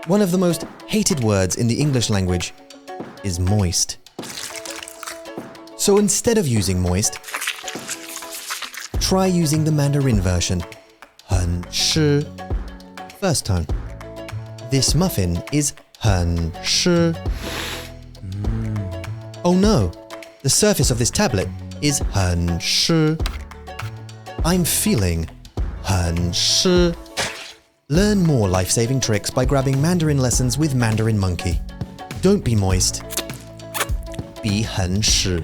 One of the most hated words in the English language is moist. So instead of using moist, try using the Mandarin version, 很湿. First tone. This muffin is 很湿. Oh no, the surface of this tablet is 很湿. I'm feeling 很湿. Learn more life-saving tricks by grabbing Mandarin lessons with Mandarin Monkey. Don't be moist. Be 很湿.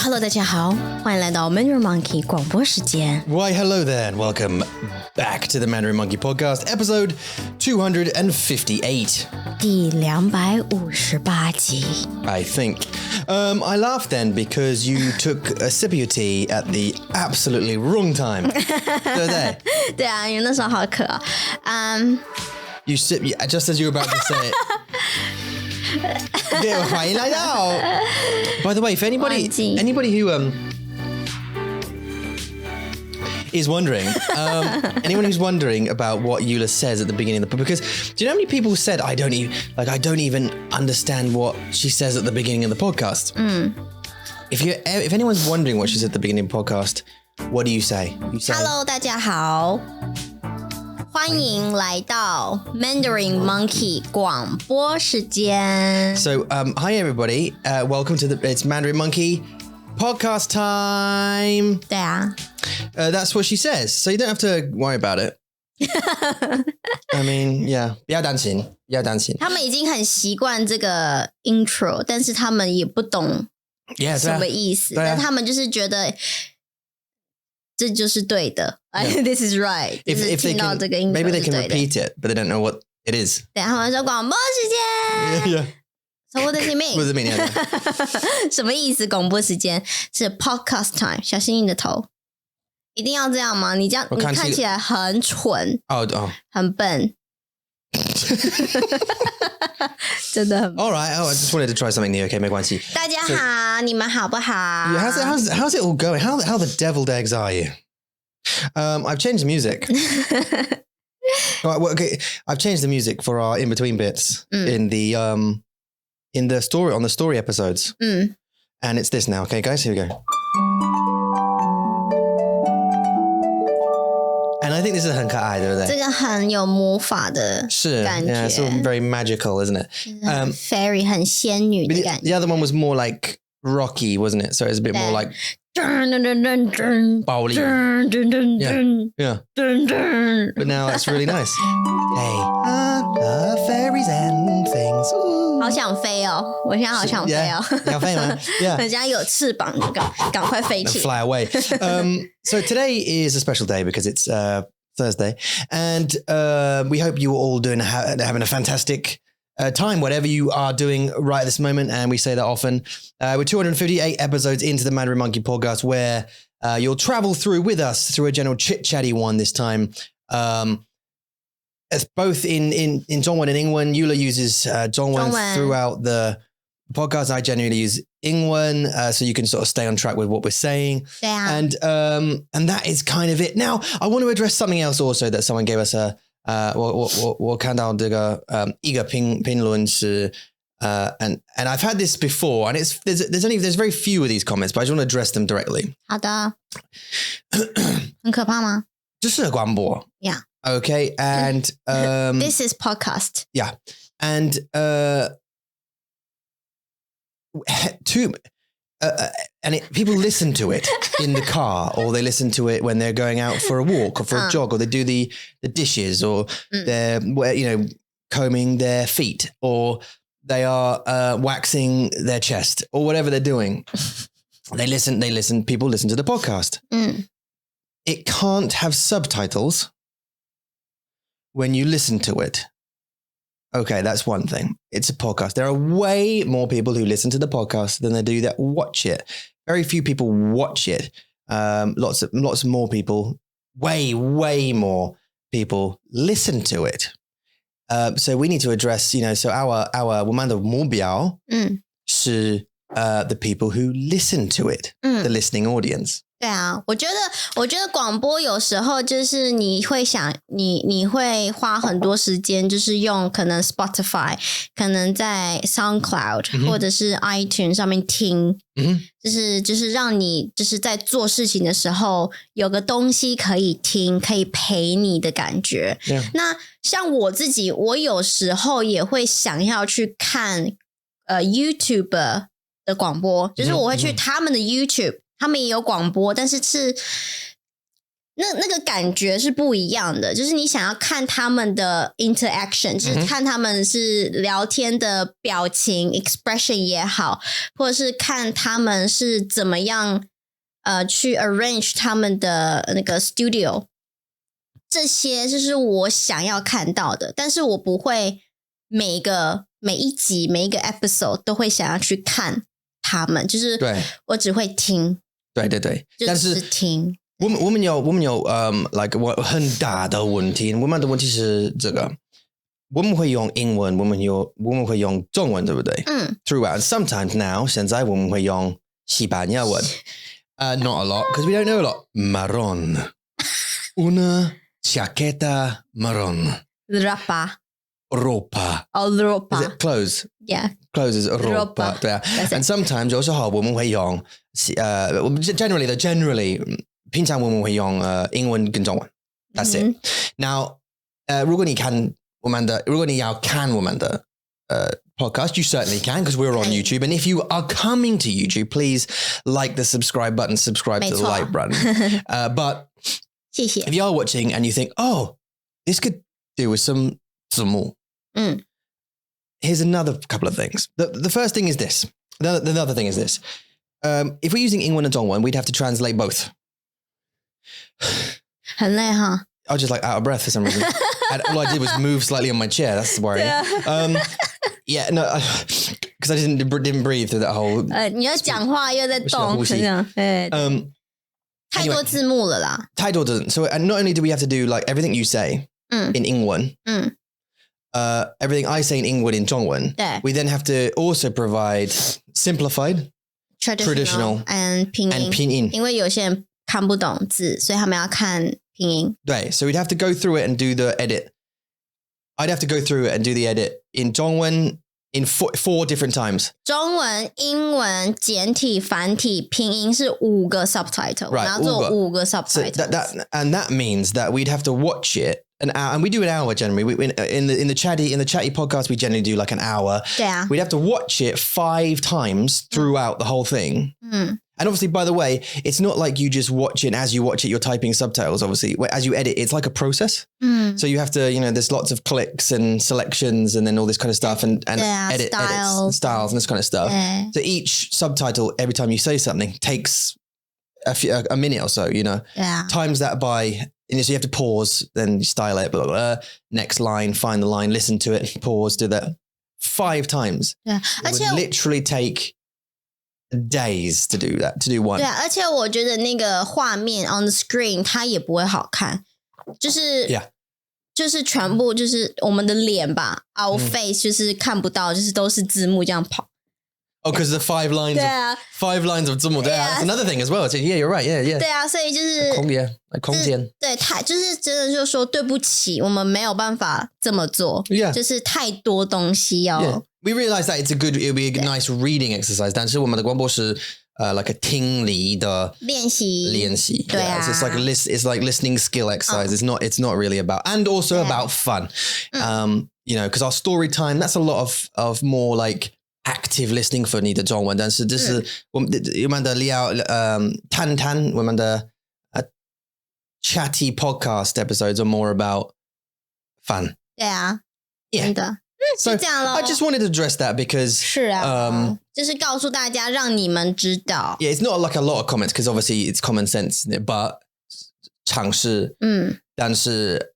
Hello， 大家好，欢迎来到 Mandarin Monkey 广播时间。Why, hello there, and welcome back to the Mandarin Monkey Podcast, episode 258. 第258集。I think. I laughed then because you took a sip of your tea at the absolutely wrong time. 对不对？对啊，因为那时候好渴哦。You sip just as you were about to say it. By the way, if anybody who is wondering, anyone who's wondering about what Eula says at the beginning of the because do you know how many people said I don't even understand what she says at the beginning of the podcast? If anyone's wondering what she said at the beginning of the podcast, what do you say? You say Hello， 大家好。欢迎来到 Mandarin Monkey 广播时间。So, hi everybody. Welcome to it's Mandarin Monkey Podcast time. 对啊。That's what she says. So you don't have to worry about it. I mean, yeah. 不要担心。他们已经很习惯这个 intro， 但是他们也不懂什么意思，但他们就是觉得这就是对的。Yeah. This is right. If they can, maybe they can repeat it, but they don't know what it is. 对，他们说广播时间。Yeah. So what does it mean? What does it mean? Yeah. 什么意思？广播时间是 podcast time。小心你的头，一定要这样吗？你这样你看起来很蠢，很笨。真的很。All right. I just wanted to try something new. Okay, 没关系。大家好，你们好不好？ How's it all going? How the deviled eggs are you? I've changed the music. Okay, I've changed the music for our in-between bits in the story on the story episodes. And it's this now. Okay, guys, here we go. And I think this is 很可爱，对不对？这个很有魔法的感觉。Yeah, it's all very magical, isn't it? Fairy 很仙女的感觉。The other one was more like rocky, wasn't it? So it's a bit more like 暴力。Yeah. But now it's really nice. Hey, fairies and things. 好想飞哦！我现在好想飞哦！你要飞吗？ Yeah. 人家有翅膀，赶快飞起。Fly away. So today is a special day because it's Thursday, and we hope you are all having a fantastic time, whatever you are doing right at this moment. And we say that often. We're 258 episodes into the Mandarin Monkey Podcast, where you'll travel through with us through a general chit-chatty one this time. It's both in Zhongwen and Ingwen. Eula uses Zhongwen throughout the podcast. I generally use Ingwen, so you can sort of stay on track with what we're saying. Yeah. And that is kind of it. Now, I want to address something else also that someone gave us我看到这个一个评论是and I've had this before, and there's very few of these comments, but I just want to address them directly. 好的。很可怕吗？这是广播。Yeah. Okay, and this is podcast. Yeah, and people listen to it in the car, or they listen to it when they're going out for a walk or for a jog, or they do the dishes, or they're combing their feet, or they are waxing their chest, or whatever they're doing. People listen to the podcast. It can't have subtitles when you listen to it. Okay, that's one thing. It's a podcast. There are way more people who listen to the podcast than they do that watch it. Very few people watch it. Lots more people way, way more people listen to it. So we need to address, so our 我们的目标是the people who listen to it, the listening audience. 对啊，我觉得广播有时候就是你会花很多时间，就是用可能 Spotify， 可能在 SoundCloud、或者是 iTunes 上面听，就是让你就是在做事情的时候有个东西可以听，可以陪你的感觉。那像我自己，我有时候也会想要去看YouTube 的广播，就是我会去他们的 YouTube。他们也有广播，但是那个感觉是不一样的，就是你想要看他们的 interaction， 就是看他们是聊天的表情 expression 也好，或者是看他们是怎么样去 arrange 他们的那个 studio， 这些就是我想要看到的，但是我不会每一集每一个 episode 都会想要去看他们，就是我只会听。对对对，但是听我们有like 很大的问题，我们的问题是这个，我们会用英文，我们会用中文，对不对？Throughout. Sometimes now 现在我们会用西班牙文，not a lot because we don't know a lot. Marrón, una chaqueta marrón. Ropa. Oh, ropa. Is it clothes? Yeah. Clothes is ropa. 对啊。And sometimes 有时候我们会用generally 平常我们会用英文跟中文。That's it. Now 如果你要看我们的podcast, you certainly can because we're on YouTube. And if you are coming to YouTube, please like the subscribe button, subscribe to the like button. But 谢谢。 if you are watching and you think, oh, this could do with some 字幕. Here's another couple of things. The first thing is this. The other thing is this. If we're using 英文and 中文, we'd have to translate both. 很累哈。I was just like out of breath for some reason. And all I did was move slightly on my chair. That's worrying. Yeah, no, because I didn't breathe through that whole. 你要讲话又在动，这样。太多字幕了啦。太多字。So not only do we have to do like everything you say in 英文。everything I say in 英文 in 中文 we then have to also provide simplified, traditional and 拼音因为有些人看不懂字所以他们要看拼音对 so we'd have to go through it and do the edit. I'd have to go through it and do the edit in 中文 in four different times. 中文、英文、简体、繁体、拼音是5个 subtitle. Right, 我们要做5个 subtitles. So that means that we'd have to watch it an hour, and we do an hour generally. In the chatty podcast, we generally do like an hour. Yeah. We'd have to watch it 5 times throughout the whole thing. And obviously, by the way, it's not like you just watch it. And as you watch it, you're typing subtitles. Obviously, as you edit, it's like a process. So you have to, there's lots of clicks and selections, and then all this kind of stuff, and edits and styles and this kind of stuff. Yeah. So each subtitle, every time you say something, takes a minute or so. Yeah. Times that by. And so you have to pause, then style it, blah, blah, blah. Next line, find the line, listen to it, pause, do that 5 times. Yeah. It would literally take days to do that, to do one. 对啊，而且我觉得那个画面 on the screen 它也不会好看，就是全部就是我们的脸吧，our face 就是看不到，就是都是字幕这样跑。Oh, because the 5 lines. Five lines of 字幕. Yeah, that's another thing as well. So, yeah, you're right. Yeah. 对啊，所以就是空间。对，就是真的就是说对不起，我们没有办法这么做。Yeah. 就是太多东西要。Yeah. We realize that it would be a nice reading exercise. 但是我们的广播是like a 听力的练习。对啊。Yeah, it's like listening skill exercise. It's not really about, and also about fun. Because our story time, that's a lot of more like active listening for 你的中文，但是这是我们的聊谈我们的chatty podcast episodes are more about fun. 对啊， Yeah. 真的。So 这样咯 I just wanted to address that because 是啊，就是告诉大家，让你们知道。Yeah, it's not like a lot of comments because obviously it's common sense, but 尝试，但是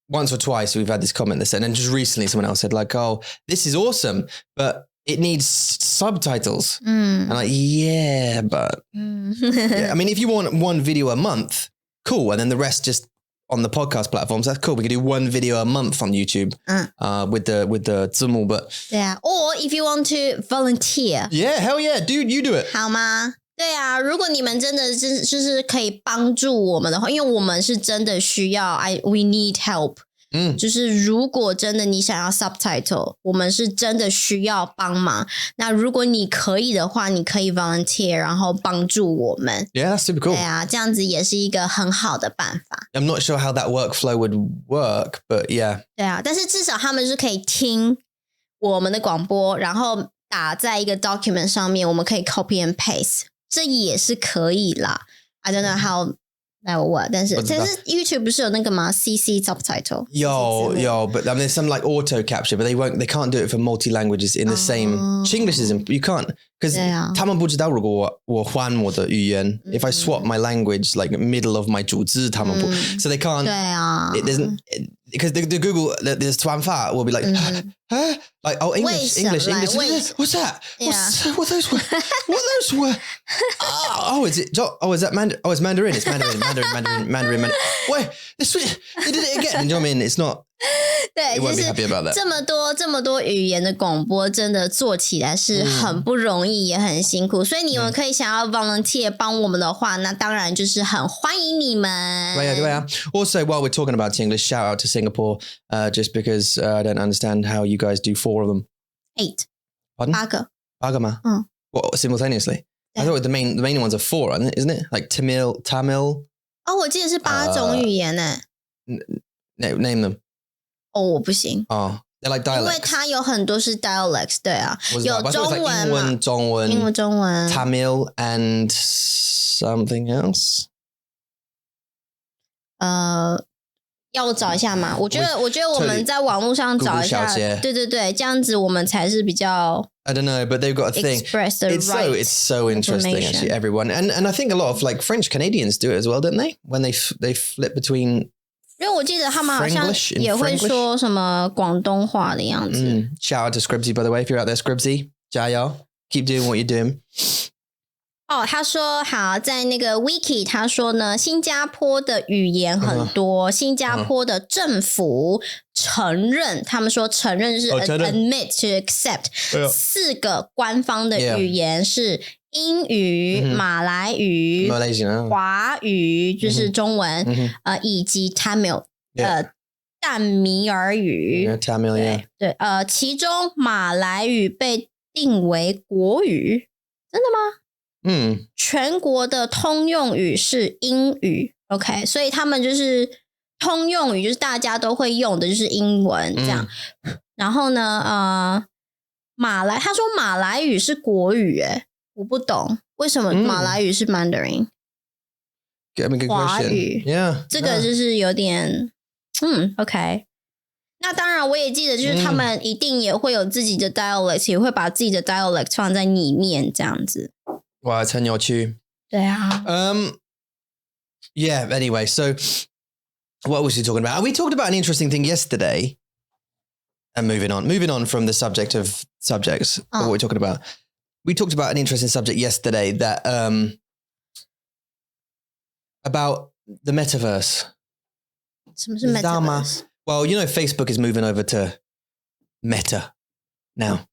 once or twice we've had this comment that said, and just recently someone else said like, oh, this is awesome, but it needs subtitles. And like, yeah, but yeah. I mean, if you want one video a month, cool. And then the rest just on the podcast platforms. That's cool. We could do one video a month on YouTube with the 字幕 but yeah. Or if you want to volunteer. Yeah, hell yeah, dude, you do it. 好吗？对啊，如果你们真的就是可以帮助我们的话，因为我们是真的需要 we need help。就是如果真的你想要 subtitle， 我们是真的需要帮忙。那如果你可以的话，你可以 volunteer， 然后帮助我们。Yeah, that's super cool. 对啊，这样子也是一个很好的办法。I'm not sure how that workflow would work, but yeah. 对啊，但是至少他们是可以听我们的广播，然后打在一个 document 上面，我们可以 copy and paste， 这也是可以啦。I don't know how that will work， 但是 YouTube 不是有那个吗 CC subtitle？ Yo, but I mean, there's some like auto capture, but they can't do it for multi languages in the same. Chinglish isn't. You can't because 他们不知道如果我换我的语言 if I swap my language like middle of my 主字他们不 so they can't. 对啊 It doesn't because the Google there's 转发 will be like huh? Like English. What's that? What those were? What those were? Is that Mandarin? Oh, it's Mandarin. It's Mandarin. Wait, they did it again. You know what I mean? It's not. 对， You won't be happy about that. 这么多语言的广播，真的做起来是很不容易，也很辛苦。所以你们可以想要 volunteer 帮我们的话，那当然就是很欢迎你们。对啊。Also, while we're talking about Chinglish, shout out to Singapore, just because I don't understand how you guys do 4 of them. 8. Pardon? 8个吗? What, simultaneously? Yeah. I thought the main ones are 4, isn't it? Like Tamil. 哦，我记得是8种语言呢。Name them. 哦，我不行。哦 they're like dialects. 因为它有很多是 dialects， 对啊，有中文嘛，英文、中文 Tamil and something else. 要我找一下嘛？我觉得我们在网络上找一下，对，这样子我们才是比较。I don't know, but they've got a thing. Express the right it's so interesting, actually, everyone. And I think a lot of like French Canadians do it as well, don't they? When they flip between. 因为我记得他们好像也会说什么广东话的样子。Shout out to Scribsy, by the way, if you're out there, Scribsy, 加油 keep doing what you're doing. 他说好，在那个 Wiki 他说呢，新加坡的语言很多，新加坡的政府承认，他们说承认是 admit to accept 4个官方的语言是英语、马来语、华语就是中文，以及 Tamil 淡米尔语。对，其中马来语被定为国语，真的吗？全国的通用语是英语 ，OK， 所以他们就是通用语，就是大家都会用的，就是英文这样。然后呢，他说马来语是国语，我不懂为什么马来语是 Mandarin， 华语，这个就是有点，OK。那当然，我也记得，就是他们一定也会有自己的 dialect， 也会把自己的 dialect 放在里面这样子。哇，很有趣。对啊。Yeah. Anyway, so what was we talking about? We talked about an interesting thing yesterday. And moving on from the subject of subjects, what we're talking about. We talked about an interesting subject yesterday that about the metaverse. 什么是 metaverse? Well, you know, Facebook is moving over to Meta now.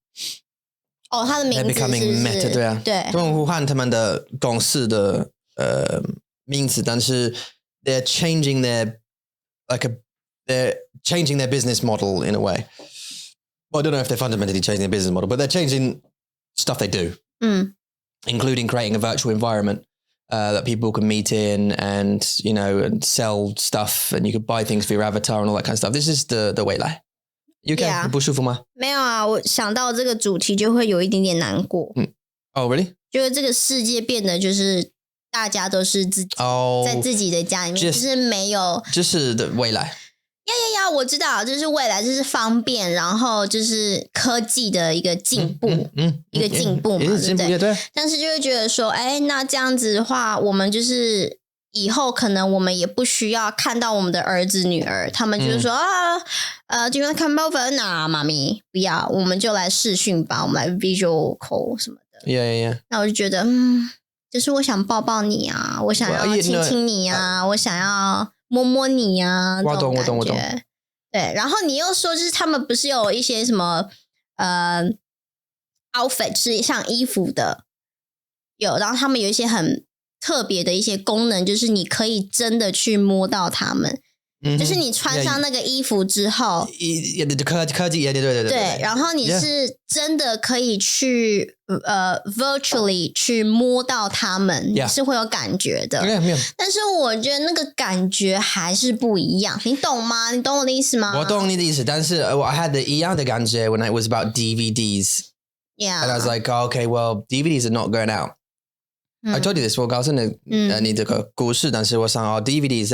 它的名字 They're becoming Meta, 对啊，他们换他们的公司的名字，但是 they're changing their business model in a way. Well, I don't know if they're fundamentally changing their business model, but they're changing stuff they do, including creating a virtual environment that people can meet in and, you know, and sell stuff and you could buy things for your avatar and all that kind of stuff. This is the 未来。You okay? 不舒服吗？没有啊，我想到这个主题就会有一点点难过。Oh, really? 就是这个世界变得就是大家都是自己在自己的家里面，就是没有，就是的未来。我知道，就是未来，就是方便，然后就是科技的一个进步，一个进步嘛，对不对？对。但是就会觉得说，那这样子的话，我们就是以后可能我们也不需要看到我们的儿子女儿，他们就是说do you want to come over？ 那妈咪不要，我们就来视讯吧，我们来 visual call 什么的。Yeah. 那我就觉得，就是我想抱抱你啊，我想要亲亲你啊，我想要摸摸你啊，我懂。对，然后你又说就是他们不是有一些什么outfit 是像衣服的，有，然后他们有一些很特别的一些功能，就是你可以真的去摸到他们。就是你穿上那个衣服之后，科技，对，然后你是真的可以去virtually 去摸到他们，你是会有感觉的。但是我觉得那个感觉还是不一样，你懂吗？你懂我的意思吗？我懂你的意思，但是我 had 一样的感觉 when it was about DVDs. Yeah. And I was like, oh, okay, well, DVDs are not going out. I told you this. 我告诉你这个故事，但是我想DVDs,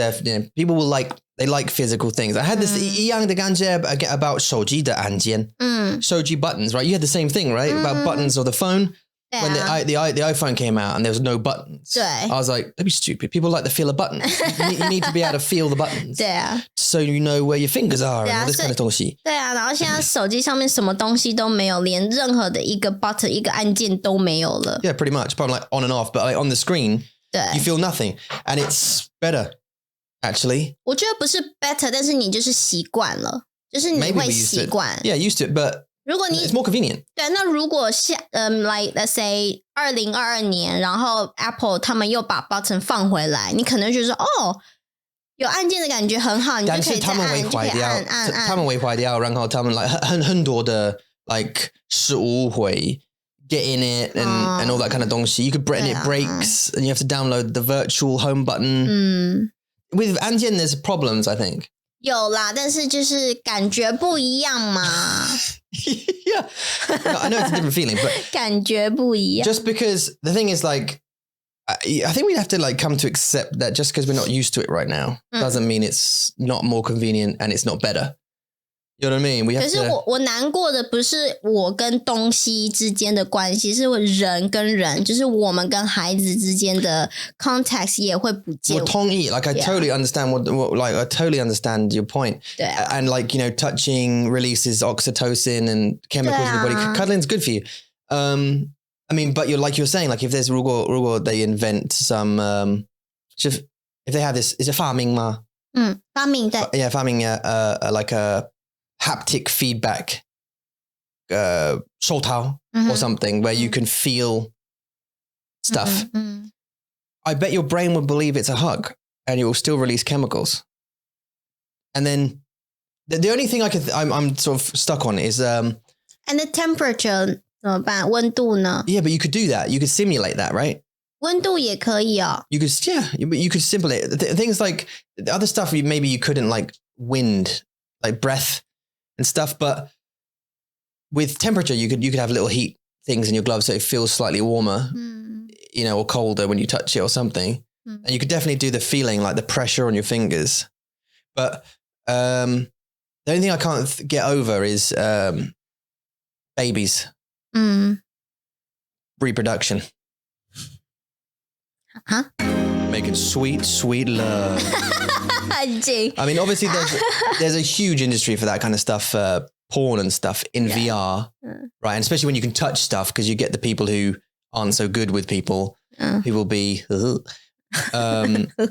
people will they like physical things. I had this 一样的感觉 about 手机的按键，手机 buttons, right? You had the same thing, right? About buttons of the phone. When the iPhone came out and there was no buttons, I was like, don't be stupid. People like the feel of buttons. You need to be able to feel the buttons. So you know where your fingers are and all this kind of 东西。对啊，然后现在手机上面什么东西都没有，连任何的一个 button 一个按键都没有了。Yeah, pretty much. Probably like on and off, but like on the screen, you feel nothing, and it's better, actually. 我觉得不是 better， 但是你就是习惯了，就是你会习惯。Yeah, used to it, but 如果你 it's more convenient. 对，那如果like let's say 2022年，然后 Apple 他们又把 button 放回来，你可能觉得说有按键的感觉很好，你就可以再按，你就可以按。他们会坏掉，然后他们 like 很多的 like 失误会 get in it and all that kind of 东西。You could and it breaks and you have to download the virtual home button. With 按键 there's problems, I think. 有啦，但是就是感觉不一样嘛。Yeah, I know it's a different feeling, but 感觉不一样。Just because the thing is like, I think we'd have to like come to accept that just because we're not used to it right now doesn't mean it's not more convenient and it's not better. You know what I mean? 可是我难过的不是我跟东西之间的关系，是人跟人，就是我们跟孩子之间的 context 也会不见。我同意 like I totally understand I totally understand your point. And like, you know, touching releases oxytocin and chemicals in the body. Cuddling's good for you. I mean, but you're saying, like if there's 如果 they invent some if they have this, is it 发明吗？发明对。Yeah, 发明like a haptic feedback 手套 or something where you can feel stuff. I bet your brain would believe it's a hug and it will still release chemicals. And then the only thing I'm sort of stuck on is and the temperature 怎么办？温度呢？ Yeah, but you could do that. You could simulate that, right? 温度也可以哦。You could, you could simulate things like the other stuff. Maybe you couldn't like wind, like breath and stuff, but with temperature, you could have little heat things in your gloves so it feels slightly warmer, you know, or colder when you touch it or something. And you could definitely do the feeling, like the pressure on your fingers. But the only thing I can't get over is babies. Reproduction. Huh? Making sweet, sweet love. I mean, obviously there's a huge industry for that kind of stuff, porn and stuff in VR, right? And especially when you can touch stuff, because you get the people who aren't so good with people who will be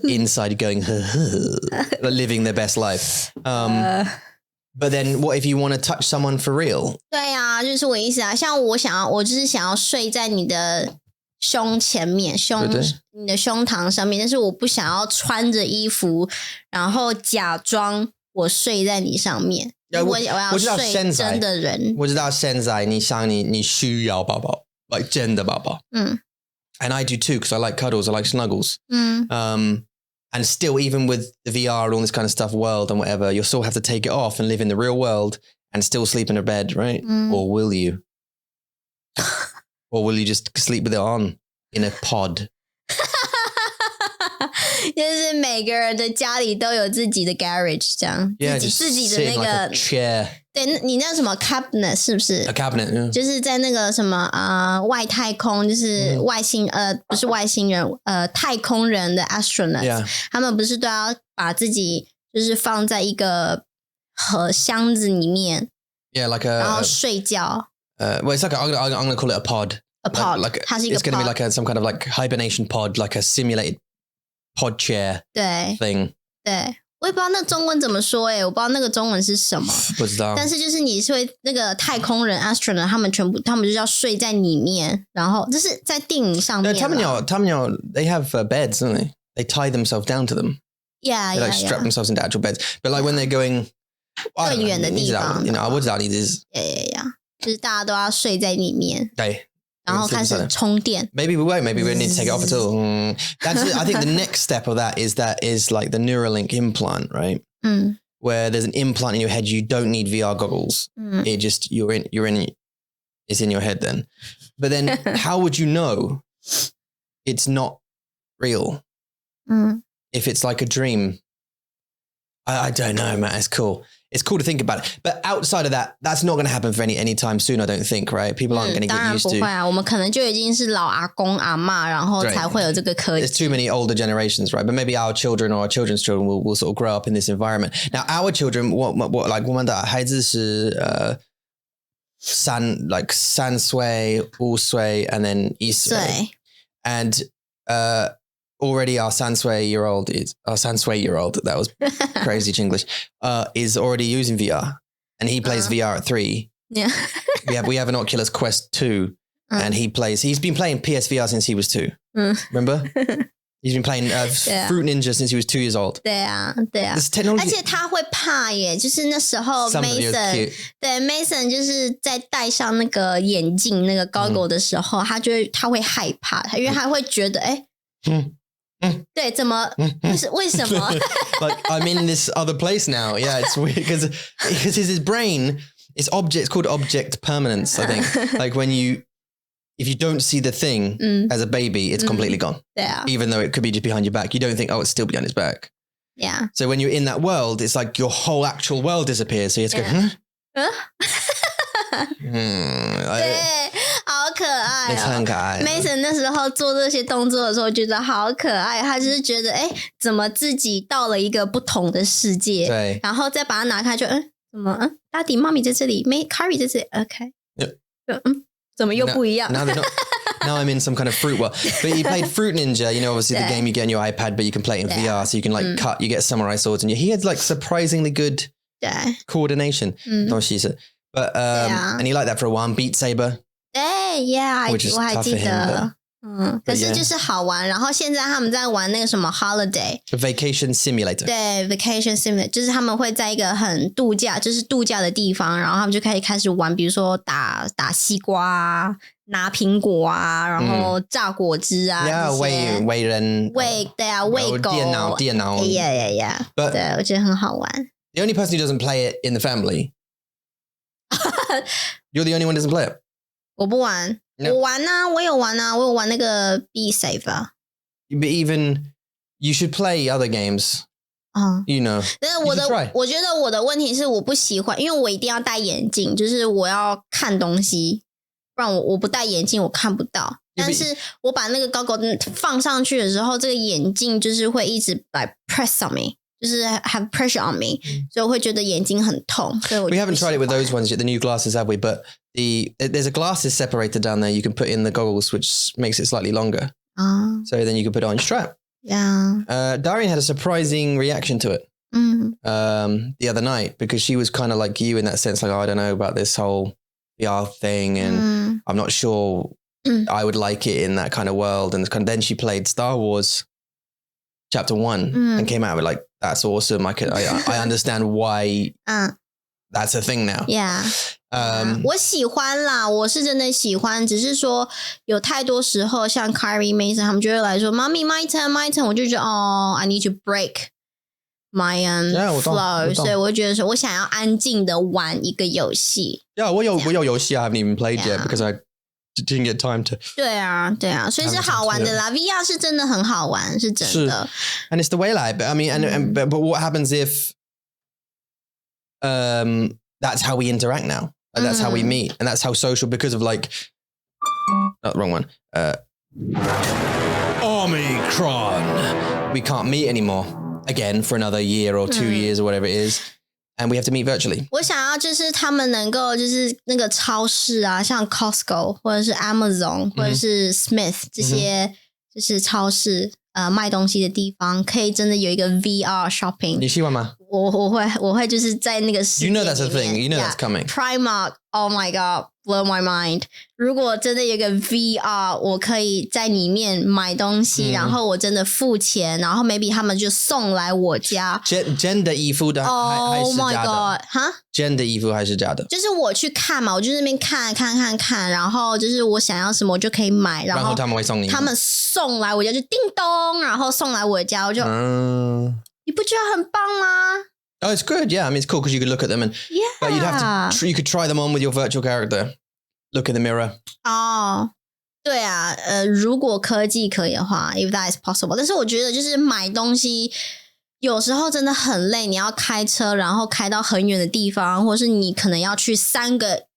inside going living their best life. But then what if you want to touch someone for real? 对啊，就是我意思啊。像我就是想要睡在你的胸前面，你的胸膛上面，但是我不想要穿着衣服，然后假装我睡在你上面。我要睡真的人。我知道现在你想你需要宝宝 like 真的宝宝。And I do too, because I like cuddles, I like snuggles. And still, even with the VR and all this kind of stuff, world and whatever, you'll still have to take it off and live in the real world and still sleep in a bed, right? Or will you? Or will you just sleep with it on in a pod? 就是每个人的家里都有自己的 garage 这样，自己的那个 chair。对，你那什么 cabinet 是不是 ？A cabinet， 就是在那个什么外太空，就是外星不是外星人太空人的 astronauts， 他们不是都要把自己就是放在一个箱子里面 ，like a， 然后睡觉。well, it's like I'm gonna call it a pod. a pod， 它是一个 It's going to be like some kind of like hibernation pod, like a simulated pod chair 对 thing. 对。我也不知道那中文怎么说我不知道那个中文是什么，不知道。但是就是你是会那个太空人 astronaut 他们就是要睡在里面，然后这是在电影上面。他们有 they have beds, don't they? They tie themselves down to them. Yeah, they like strap themselves into actual beds. But like when they're going 更远的地方，我知道你是就是大家都要睡在里面。对。然后开始充电。Maybe we won't. Maybe we need to take it off at all. I think the next step of that is like the Neuralink implant, right? Where there's an implant in your head. You don't need VR goggles. It just it's in your head then. But then how would you know it's not real? If it's like a dream? I don't know, man. It's cool. It's cool to think about it. But outside of that, that's not going to happen for anytime soon, I don't think, right? People aren't going to get used to. 当然不会啊，我们可能就已经是老阿公阿嬷，然后才会有这个科技。There's too many older generations, right? But maybe our children or our children's children will sort of grow up in this environment. Now, our children, what like 我们的孩子是3岁、5岁 and then 1岁。And already our 3岁-year-old that was crazy Chinglish, is already using VR, and he plays VR at 3. Yeah. we have an Oculus Quest 2, and he's been playing PSVR since he was 2. Remember? He's been playing Fruit Ninja since he was 2 years old. 对啊。This technology, 而且他会怕耶，就是那时候 Mason 就是在戴上那个眼镜那个 goggle 的时候，他会害怕，因为他会觉得对，怎么为什么 like I'm in this other place now. Yeah, it's weird because his brain is it's called object permanence, I think. Like if you don't see the thing as a baby, it's completely gone. Yeah. Even though it could be just behind your back, you don't think, oh, it's still behind his back. Yeah. So when you're in that world, it's like your whole actual world disappears. So you have to go,对，好可爱很可爱。Mason 那时候做这些动作的时候，觉得好可爱。他就是觉得，怎么自己到了一个不同的世界？对。然后再把它拿开，就怎么？Daddy、Mommy 在这里，Carrie 在这里 ，OK。怎么又不一样？ Now I'm in some kind of fruit world. But he played Fruit Ninja, obviously the game you get on your iPad, but you can play it in VR, so you can like cut, you get samurai swords, and he had like surprisingly good coordination. But and he liked that for a while. Beat Saber. 对 ，Yeah， 我还记得。可是就是好玩。然后现在他们在玩那个什么 Holiday Vacation Simulator。对 ，Vacation Simulator 就是他们会在一个很度假的地方，然后他们就开始玩，比如说打西瓜啊，拿苹果啊，然后榨果汁啊，喂人，对啊，喂狗，电脑 ，Yeah。对，我觉得很好玩。The only person who doesn't play it in the family. You're the only one who doesn't play it. 我不玩，我玩啊，我有玩那个 Be Safe 啊。But even you should play other games. You know. 但是我觉得我的问题是我不喜欢，因为我一定要戴眼镜，就是我要看东西，不然我不戴眼镜我看不到。但是我把那个 goggle 放上去的时候，这个眼镜就是会一直来 press on me。就是 have pressure on me，所以我会觉得眼睛很痛。所以我 We haven't tried it with those ones yet, the new glasses, have we? But there's a glasses separator down there. You can put in the goggles, which makes it slightly longer. So then you can put it on your strap. Yeah. Darian had a surprising reaction to it the other night because she was kind of like you in that sense, like, I don't know about this whole VR thing, and I'm not sure I would like it in that kind of world. And then she played Star Wars Chapter 1 and came out with like, that's awesome. I understand why that's a thing now. Yeah. 我喜欢啦，我是真的喜欢，只是说有太多时候像 Carrie Mason 他们就会来说 Mommy my turn， 我就觉得I need to break my flow， 所以我觉得说我想要安静的玩一个游戏。Yeah， 我有游戏 I haven't even played yet because I didn't get time to. 对啊，所以是好玩的啦。VR 是真的很好玩，是真的。And it's the way like, I mean, but what happens if that's how we interact now? That's how we meet, and that's how social because of like, wrong one. Omicron. We can't meet anymore again for another year or 2 years or whatever it is. and we have to meet virtually. 我想要就是他们能够就是那个超市啊，像 Costco 或者是 Amazon 或者是 Smith 这些就是超市卖东西的地方，可以真的有一个 VR shopping。你喜欢吗？我会就是在那个世界里面。You know that's a thing. You know that's coming. Primark, oh my god, blow my mind. 如果真的有一个 VR， 我可以在里面买东西，然后我真的付钱，然后 maybe 他们就送来我家。Jen 的衣服的还是假的？ Oh my god， 哈 ？Jen 的衣服还是假的？就是我去看嘛，我就那边看，然后就是我想要什么我就可以买，然后他们会送你，他们送来我家就叮咚，然后送来我家，我就你不觉得很棒吗？Oh, it's good. Yeah, I mean, it's cool because you could look at them and but you'd have to you could try them on with your virtual character. Look in the mirror. 哦，对啊，如果科技可以的话 ，if that is possible。但是我觉得就是买东西有时候真的很累，你要开车，然后开到很远的地方，或是你可能要去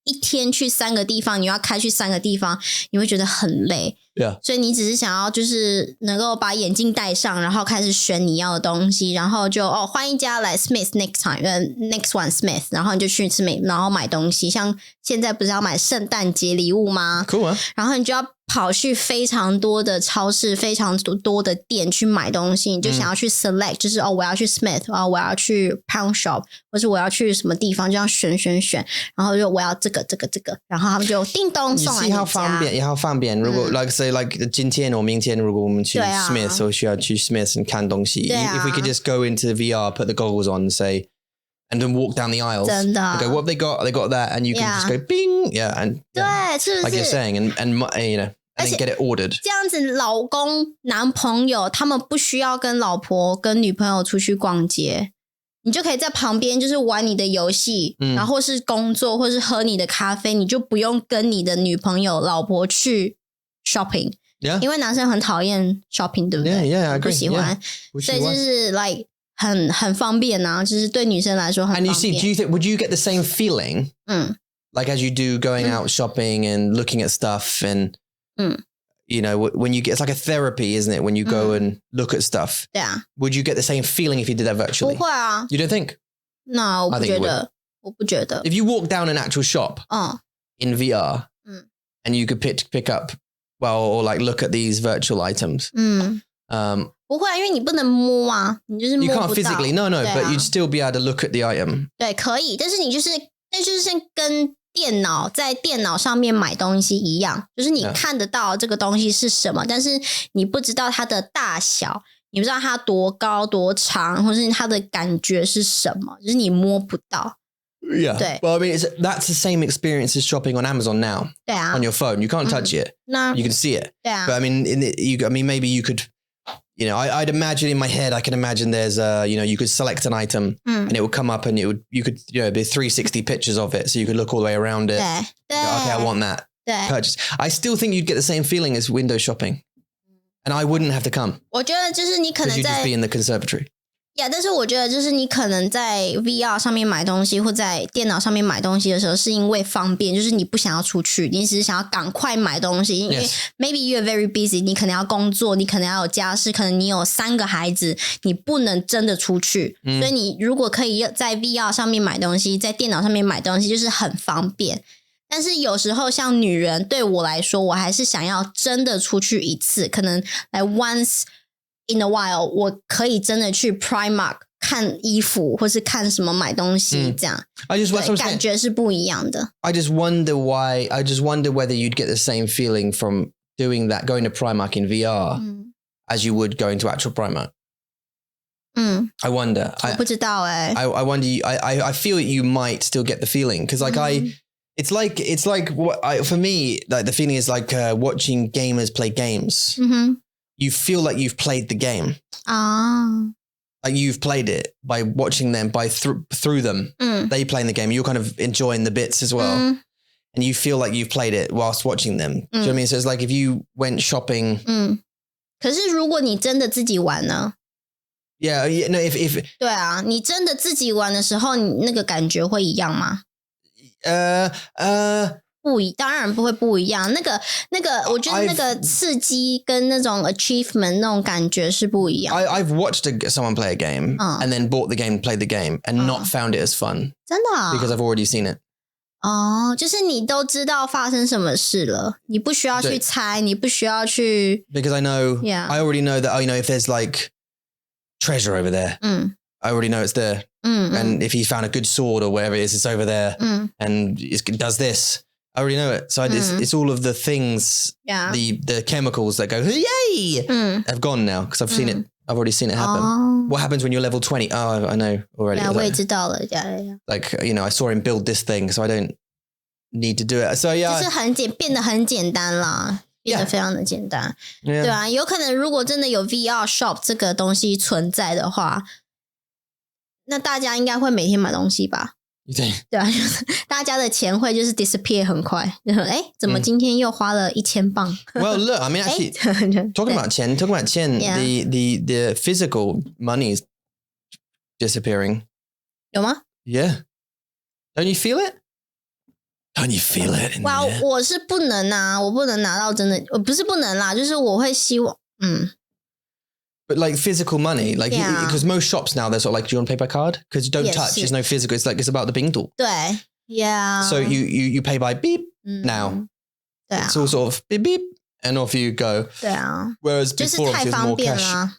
一天去3个地方，你要开去3个地方，你会觉得很累。Yeah. 所以你只是想要就是能够把眼镜戴上，然后开始选你要的东西，然后就换一家来 Smith next time， next one Smith， 然后你就去Smith， 然后买东西。像现在不是要买圣诞节礼物吗？ Cool 啊。然后你就要跑去非常多的超市，非常多的店去买东西，你就想要去 select，就是我要去 Smith， 我要去 Pound Shop， 或是我要去什么地方，就要选，然后就我要这个，然后他们就叮咚送来你家。也好方便。如果 like say like 今天或明天，如果我们去 Smith 或需要去 Smith 看东西 ，if we could just go into VR, put the goggles on, and say. And then walk down the aisles. 真的 go, what have they got? They got that, and you can just go bing, and 对，是不是 like you're saying, and you know, and then get it ordered. 这样子，老公、男朋友他们不需要跟老婆、跟女朋友出去逛街，你就可以在旁边就是玩你的游戏，然后是工作，或是喝你的咖啡，你就不用跟你的女朋友、老婆去 shopping。Yeah. 因为男生很讨厌 shopping， 对不对 Yeah, I agree. 不喜欢，所以就是 like 很方便啊，就是对女生来说很方便。And you see, would you get the same feeling? Like as you do going out shopping and looking at stuff and you know, when you get, it's like a therapy, isn't it? When you go and look at stuff. 对啊。Would you get the same feeling if you did that virtually? 不会啊。You don't think? No， 我不觉得。我不觉得。If you walk down an actual shop in VR and you could pick up, well, or like look at these virtual items. 不会啊，因为你不能摸啊，你就是摸不到。You can't physically, no, but you'd still be able to look at the item. 对，可以，但是你就是跟在电脑上面买东西一样，就是你看得到这个东西是什么，但是你不知道它的大小，你不知道它多高多长，或是它的感觉是什么，就是你摸不到。Yeah. 对。 Well, I mean, that's the same experience as shopping on Amazon now. 对啊。 On your phone, you can't touch it. No. You can see it. 对啊。 But I mean, maybe you could. You know, I'd imagine in my head, I can imagine there's you know, you could select an item and it would come up and you could, you know, be 360 pictures of it. So you could look all the way around it. 对。 Okay, I want that. 对。 Purchase. I still think you'd get the same feeling as window shopping. And I wouldn't have to come. 我觉得就是你可能 Because you'd just be in the conservatory. 但是我觉得就是你可能在 VR 上面买东西或在电脑上面买东西的时候，是因为方便，就是你不想要出去，你只是想要赶快买东西，因为 maybe you're very busy， 你可能要工作，你可能要有家事，可能你有3个孩子，你不能真的出去，所以你如果可以在 VR 上面买东西，在电脑上面买东西，就是很方便。但是有时候像女人对我来说，我还是想要真的出去一次，可能来 once in a while， 我可以真的去 Primark 看衣服，或是看什么买东西这样。感觉是不一样的。I just wonder whether you'd get the same feeling from doing that, going to Primark in VR as you would going to actual Primark. I wonder. 我不知道I wonder. I feel you might still get the feeling because like it's like what for me, like the feeling is like watching gamers play games. You feel like you've played the game. Like you've played it by watching them, through them. They playing the game. You're kind of enjoying the bits as well. And you feel like you've played it whilst watching them. Do you know what I mean? So it's like if you went shopping. 可是如果你真的自己玩呢？ Yeah, no, if 对啊，你真的自己玩的时候，你那个感觉会一样吗？当然不会不一样。那个，我觉得那个刺激跟那种 achievement 那种感觉是不一样。I've watched someone play a game and then bought the game, played the game, and not found it as fun. 真的because I've already seen it. 哦，就是你都知道发生什么事了，你不需要去猜，你不需要去。Because I know, I already know that. If there's like treasure over there, I already know it's there. And if he found a good sword or whatever it is, it's over there, and it does this. I already know it. So it's all of the things, the chemicals that go, yay, have gone now because I've seen it. I've already seen it happen. What happens when you're level 20? Oh, I know already. Yeah, 我也知道了. Yeah. Like, I saw him build this thing, so I don't need to do it. So yeah. 就是变得很简单啦，变得非常的简单。对啊，有可能如果真的有 VR shop 这个东西存在的话，那大家应该会每天买东西吧？对啊，就是大家的钱会就是 disappear 很快，怎么今天又花了1000磅 ？Well, look, I mean, actually, talking about 钱 the physical money is disappearing. 有吗？ Yeah. Don't you feel it? Don't you feel it? 哇，我是不能啊，我不能拿到真的，不是不能啦，就是我会希望，But like physical money, like because most shops now they're sort of like, do you want to pay by card? Because you don't touch, there's no physical. It's about the 冰度. 对 ，yeah. So you pay by beep now. 对啊 It's all sort of beep beep, and off you go. 对啊 Whereas 就是 before 太 it was 方 more 便 cash. 啦，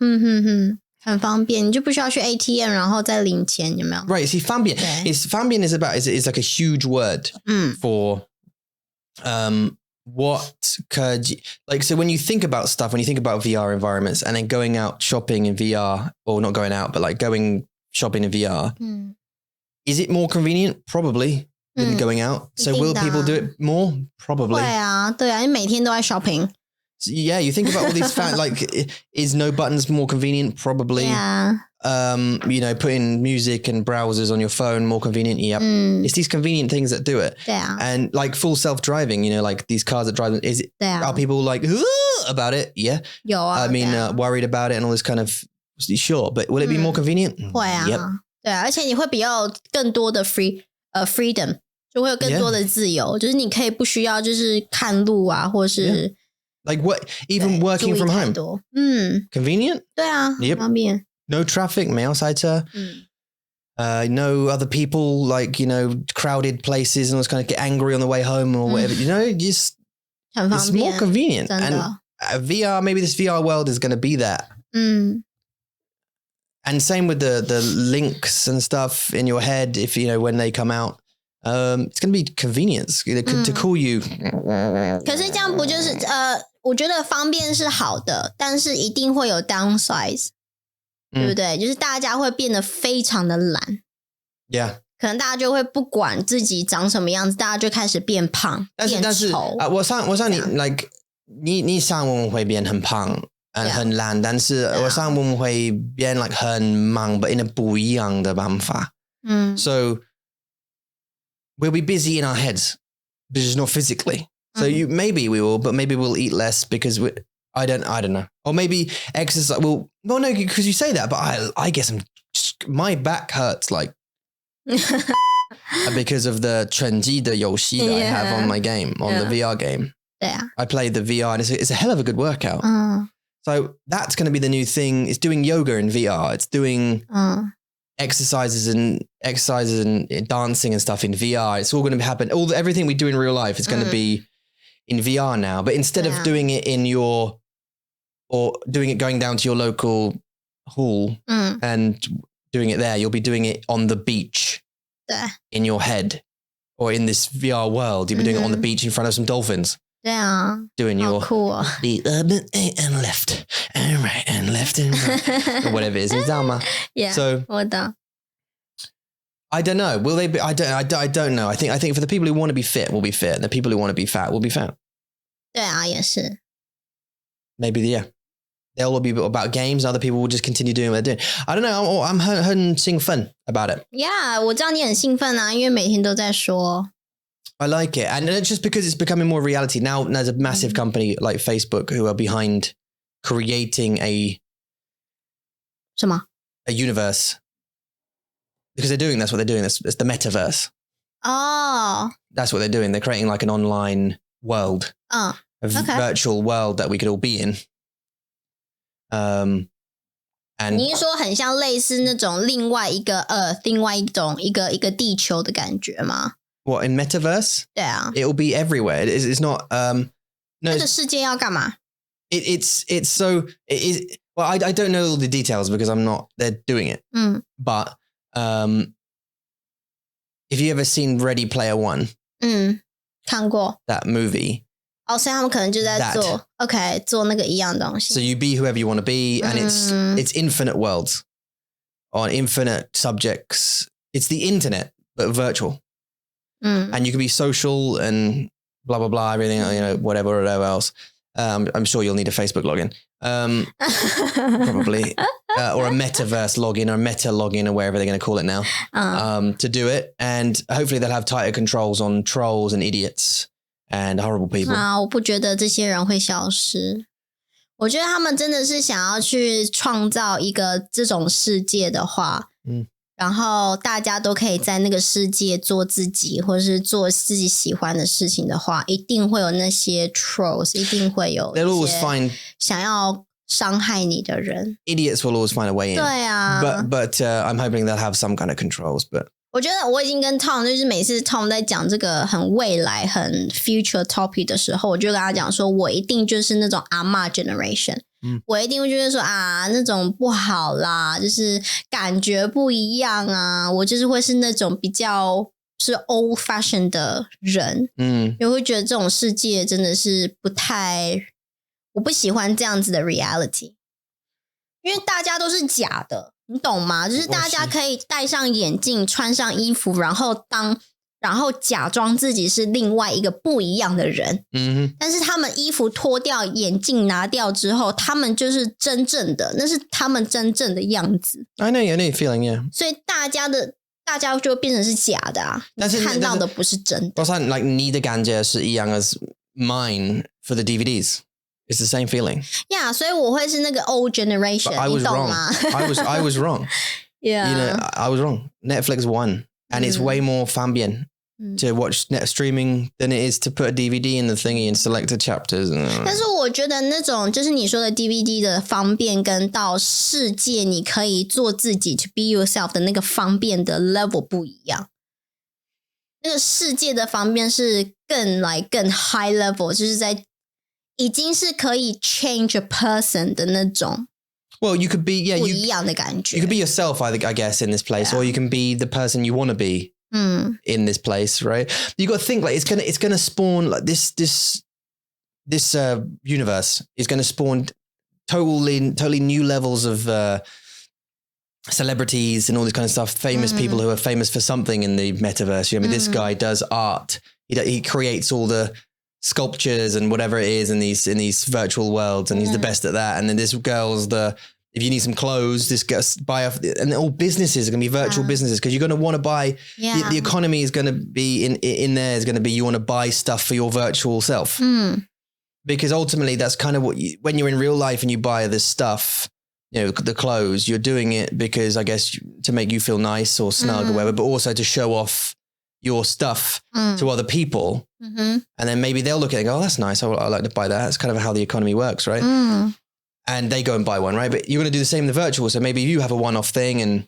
很方便，你就不需要去 ATM 然后再领钱，有没有 Right. See, 方便 方便 is like a huge word for what could like, so when you think about stuff, when you think about VR environments and then going out shopping in VR, or not going out, but like going shopping in VR, is it more convenient? Probably than going out. So will people do it more? Probably. 会啊，对啊，因为每天都在 shopping. So, yeah, you think about all these like, is no buttons more convenient? Probably. Yeah. Putting music and browsers on your phone more convenient. Yep. It's these convenient things that do it. Yeah. And like full self-driving, like these cars that drive, are people like about it? Yeah. 有啊 I mean, worried about it and all this kind of, sure, but will it be more convenient? 会啊 Yep. 对啊，而且你会比较更多的 freedom， 就会有更多的自由，就是你可以不需要就是看路啊，或是 like what, even working from home? convenient? 对啊 Yep. 方便 No traffic, 没有塞车 no other people, like, crowded places and all this kind of get angry on the way home or whatever, just 很方 it's 便 more convenient. 真 And 的 VR, maybe this VR world is going to be that. And same with the links and stuff in your head. If, when they come out, it's going to be convenience to call you. 可是这样不就是我觉得方便是好的，但是一定会有 downsides，对不对？就是大家会变得非常的懒 Yeah. 可能大家就会不管自己长什么样子，大家就开始变胖变丑我想你 like 你想我们会变很胖很懒，但是我想我们会变 like 很忙 but in a 不一样的办法So we'll be busy in our heads but just not physically. So maybe we will, but maybe we'll eat less because I don't know. Or maybe exercise. Well, no, because you say that, but I guess my back hurts like because of the 拳击的游戏 that I have on my game, on the VR game. Yeah. I played the VR and it's a hell of a good workout. So that's going to be the new thing. It's doing yoga in VR. It's doing exercises and dancing and stuff in VR. It's all going to happen. Everything we do in real life is going to be in VR now. But instead of doing it going down to your local hall and doing it there, you'll be doing it on the beach in your head, or in this VR world. You'll be doing it on the beach in front of some dolphins. 对啊 Doing your 好酷哦 the urban and left and right and left and right or whatever it is. 你知道吗 Yeah, So 我懂 I don't know. Will they be? I don't know. I think for the people who want to be fit will be fit, and the people who want to be fat will be fat. 对啊也是 Maybe they'll all be about games. Other people will just continue doing what they're doing. I don't know. I'm 很兴奋 about it. Yeah, 我知道你很兴奋啊，因为每天都在说 I like it, and it's just because it's becoming more reality now. There's a massive company like Facebook who are behind creating a 什么 universe, because they're doing that's what they're doing. It's the metaverse. 哦， That's what they're doing. They're creating like an online world, a virtual world that we could all be in. And 你是说很像类似那种另外一个另外一种一个地球的感觉吗？ What, in metaverse? 对啊， It'll be everywhere. It's not. No, 那个世界要干嘛？ it's so. Well, I don't know all the details because I'm not there doing it. But if you ever seen Ready Player One, 看过 that movie. 哦，所以他们可能就在做 OK 做那个一样东西。 So you be whoever you want to be, and it's infinite worlds on infinite subjects. It's the internet but virtual, and you can be social and blah blah blah, everything, whatever else. I'm sure you'll need a Facebook login, probably, or a metaverse login or a meta login or wherever they're going to call it now, to do it. And hopefully they'll have tighter controls on trolls and idiots and horrible people. 我不觉得这些人会消失。我觉得他们真的是想要去创造一个这种世界的话，然后大家都可以在那个世界做自己，或者是做自己喜欢的事情的话，一定会有那些 trolls， 一定会有 They'll always find 想要伤害你的人。 idiots will always find a way in. 对啊 But I'm hoping they'll have some kind of controls. But 我觉得我已经跟 Tom 就是每次 Tom 在讲这个很未来很 future topic 的时候，我就跟他讲说我一定就是那种阿嬷 generation，我一定会觉得说啊那种不好啦，就是感觉不一样啊，我就是会是那种比较是 old fashion 的人，因为会觉得这种世界真的是不太，我不喜欢这样子的 reality， 因为大家都是假的。你懂吗？就是大家可以戴上眼镜，穿上衣服，然后假装自己是另外一个不一样的人。但是他们衣服脱掉，眼镜拿掉之后，他们就是真正的，那是他们真正的样子。I know your feeling, yeah. 所以大家就变成是假的啊，但是看到的不是真的。我想 like 你的感觉是一样 as mine for the DVDs.It's the same feeling. Yeah, 所以我会是那个 old generation. I was 你懂 wrong. 吗I was wrong. Yeah. I was wrong. Netflix won. And it's way more 方便 to watch net streaming than it is to put a DVD in the thingy and select the chapters. 但是我觉得那种就是你说的 DVD 的方便跟到世界你可以做自己 to be yourself 的那个方便的 level 不一样。那个世界的方便是更 high level， 就是在已经是可以 change a person 的那种 Well, you could be, yeah, 不一样的感觉。 you could be yourself, I guess, in this place, or you can be the person you want to be in this place, right? You got to think like it's gonna spawn like this universe is going to spawn totally new levels of celebrities and all this kind of stuff. Famous people who are famous for something in the metaverse. I mean, this guy does art. He creates all the sculptures and whatever it is in these virtual worlds, and he's the best at that. And then this girl's if you need some clothes, this gets buy off, and all businesses are going to be virtual businesses because you're going to want to buy. The economy is going to be in there is going to be you want to buy stuff for your virtual self, because ultimately that's kind of what when you're in real life and you buy this stuff, the clothes, you're doing it because I guess to make you feel nice or snug or whatever, but also to show off your stuff to other people. And then maybe they'll look at it and go, oh, that's nice. I like to buy that. That's kind of how the economy works, right? And they go and buy one, right? But you're going to do the same in the virtual. So maybe you have a one-off thing and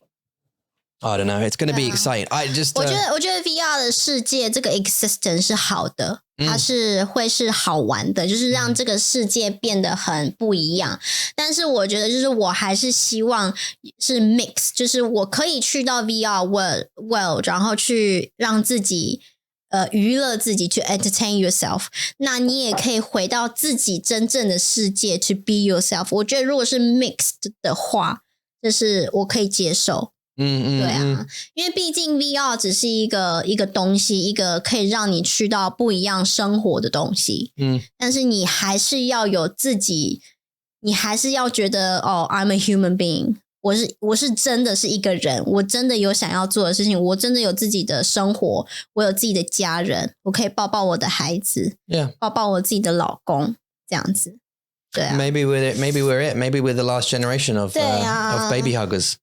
I don't know. It's going to be exciting. I觉得 VR 的世界这个 existence 是好的，它是会是好玩的，就是让这个世界变得很不一样。但是我觉得就是我还是希望是 mix， 就是我可以去到 VR world， 然后去让自己娱乐自己，去 entertain yourself。那你也可以回到自己真正的世界 to be yourself。我觉得如果是 mixed 的话，就是我可以接受。对啊，因为毕竟 VR 只是一个东西，一个可以让你去到不一样生活的东西。但是你还是要有自己，你还是要觉得I'm a human being。我是真的是一个人，我真的有想要做的事情，我真的有自己的生活，我有自己的家人，我可以抱抱我的孩子，抱抱我自己的老公，这样子。对啊 Maybe we're the last generation of baby huggers.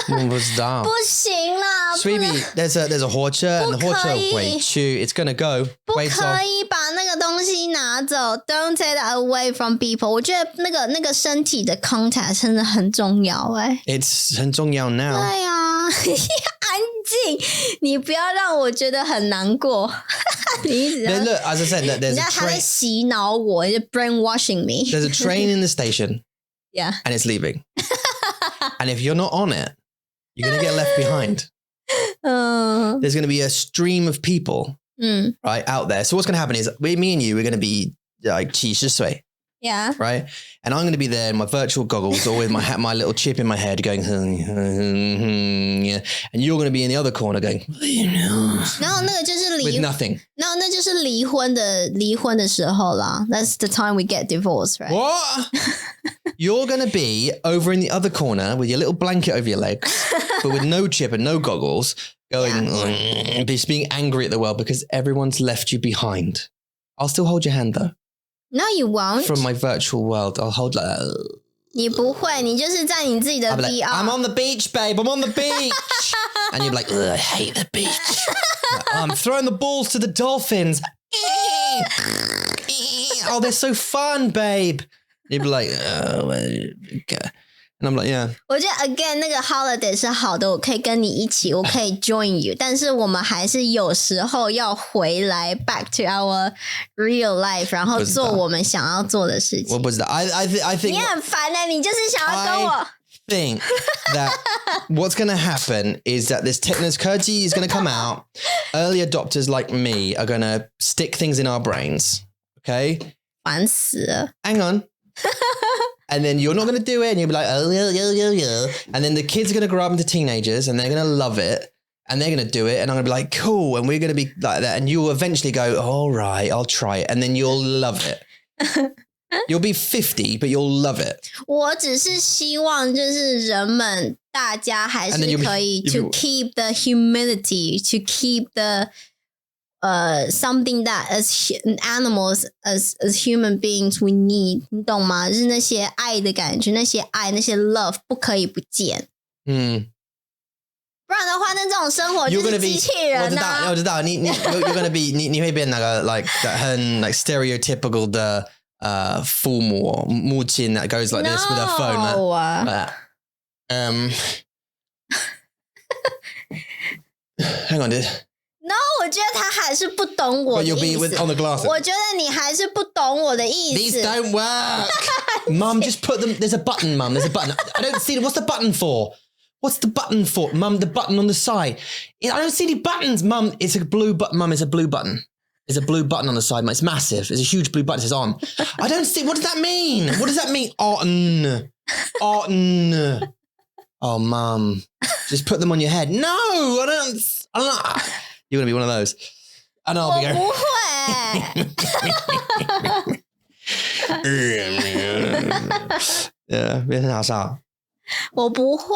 不知道，不行啦， Sweetie, there's a 火车 and the 火车回去 it's gonna go. 不可以把那个东西拿走 ，Don't take it away from people。我觉得那个身体的 contact 真的很重要It's 很重要 now。对啊，安静，你不要让我觉得很难过。你一直 Look, as I said, there's a 他在 train. 洗脑我 ，brainwashing me. There's a train in the station. Yeah. And it's leaving. And if you're not on it, you're gonna get left behind. There's gonna be a stream of people, right, out there. So what's gonna happen is me and you, we're gonna be like 70岁. Yeah. Right? And I'm going to be there in my virtual goggles or with my little chip in my head going, yeah. And you're going to be in the other corner going, 然后那个就是 with nothing. 然后那就是离婚的时候啦。That's the time we get divorced, right? What? You're going to be over in the other corner with your little blanket over your legs, but with no chip and no goggles, going, just being angry at the world because everyone's left you behind. I'll still hold your hand though. No, you won't. From my virtual world, I'll hold like that. 你不会，你就是在你自己的 I'll be VR. like, I'm on the beach, babe. I'm on the beach. And you're like, I hate the beach. I'm throwing the balls to the dolphins. Oh, they're so fun, babe. You'd be like, okay. And I'm like, yeah. 我觉得 again 那个 holiday 是好的，我可以跟你一起，我可以 join you， 但是我们还是有时候要回来 back to our real life， 然后做我们想要做的事情。What was that? I think 你很烦你就是想要跟我。I think that what's going to happen is that this technology is going to come out. Early adopters like me are going to stick things in our brains. Okay? 烦死了。Hang on. And then you're not going to do it and you'll be like, oh, yeah. And then the kids are going to grow up into teenagers and they're going to love it and they're going to do it. And I'm going to be like, cool. And we're going to be like that. And you'll eventually go, all right, I'll try it. And then you'll love it. You'll be 50, but you'll love it. 我只是希望就是人们大家还是可以 to keep the humility, to keep the something that as animals, as human beings we need. 你懂吗？就是那些爱的感觉，那些爱，那些 love 不可以不见。不然的话，那这种生活就是机器人啊。我知道，你 you're gonna be 你会变那个 like 很 like stereotypical 的父母母亲 that goes like this with her phone. Hang on, dude. No, 我觉得他还是不懂我的意思。 But you'll be with, on the glasses. 我觉得你还是不懂我的意思。 These don't work. Mum, just put them. There's a button, Mum. There's a button. I don't see. What's the button for? What's the button for? Mum, the button on the side. I don't see any buttons, Mum. It's a blue button. Mum, it's a blue button. There's a blue button on the side. It's massive. There's a huge blue button. It says on. I don't see. What does that mean? What does that mean? On. Oh, Mum. Just put them on your head. No, I don't know. You're going to be one of those. And I'll be going. 我不会。Yeah, 变成好笑。我不会。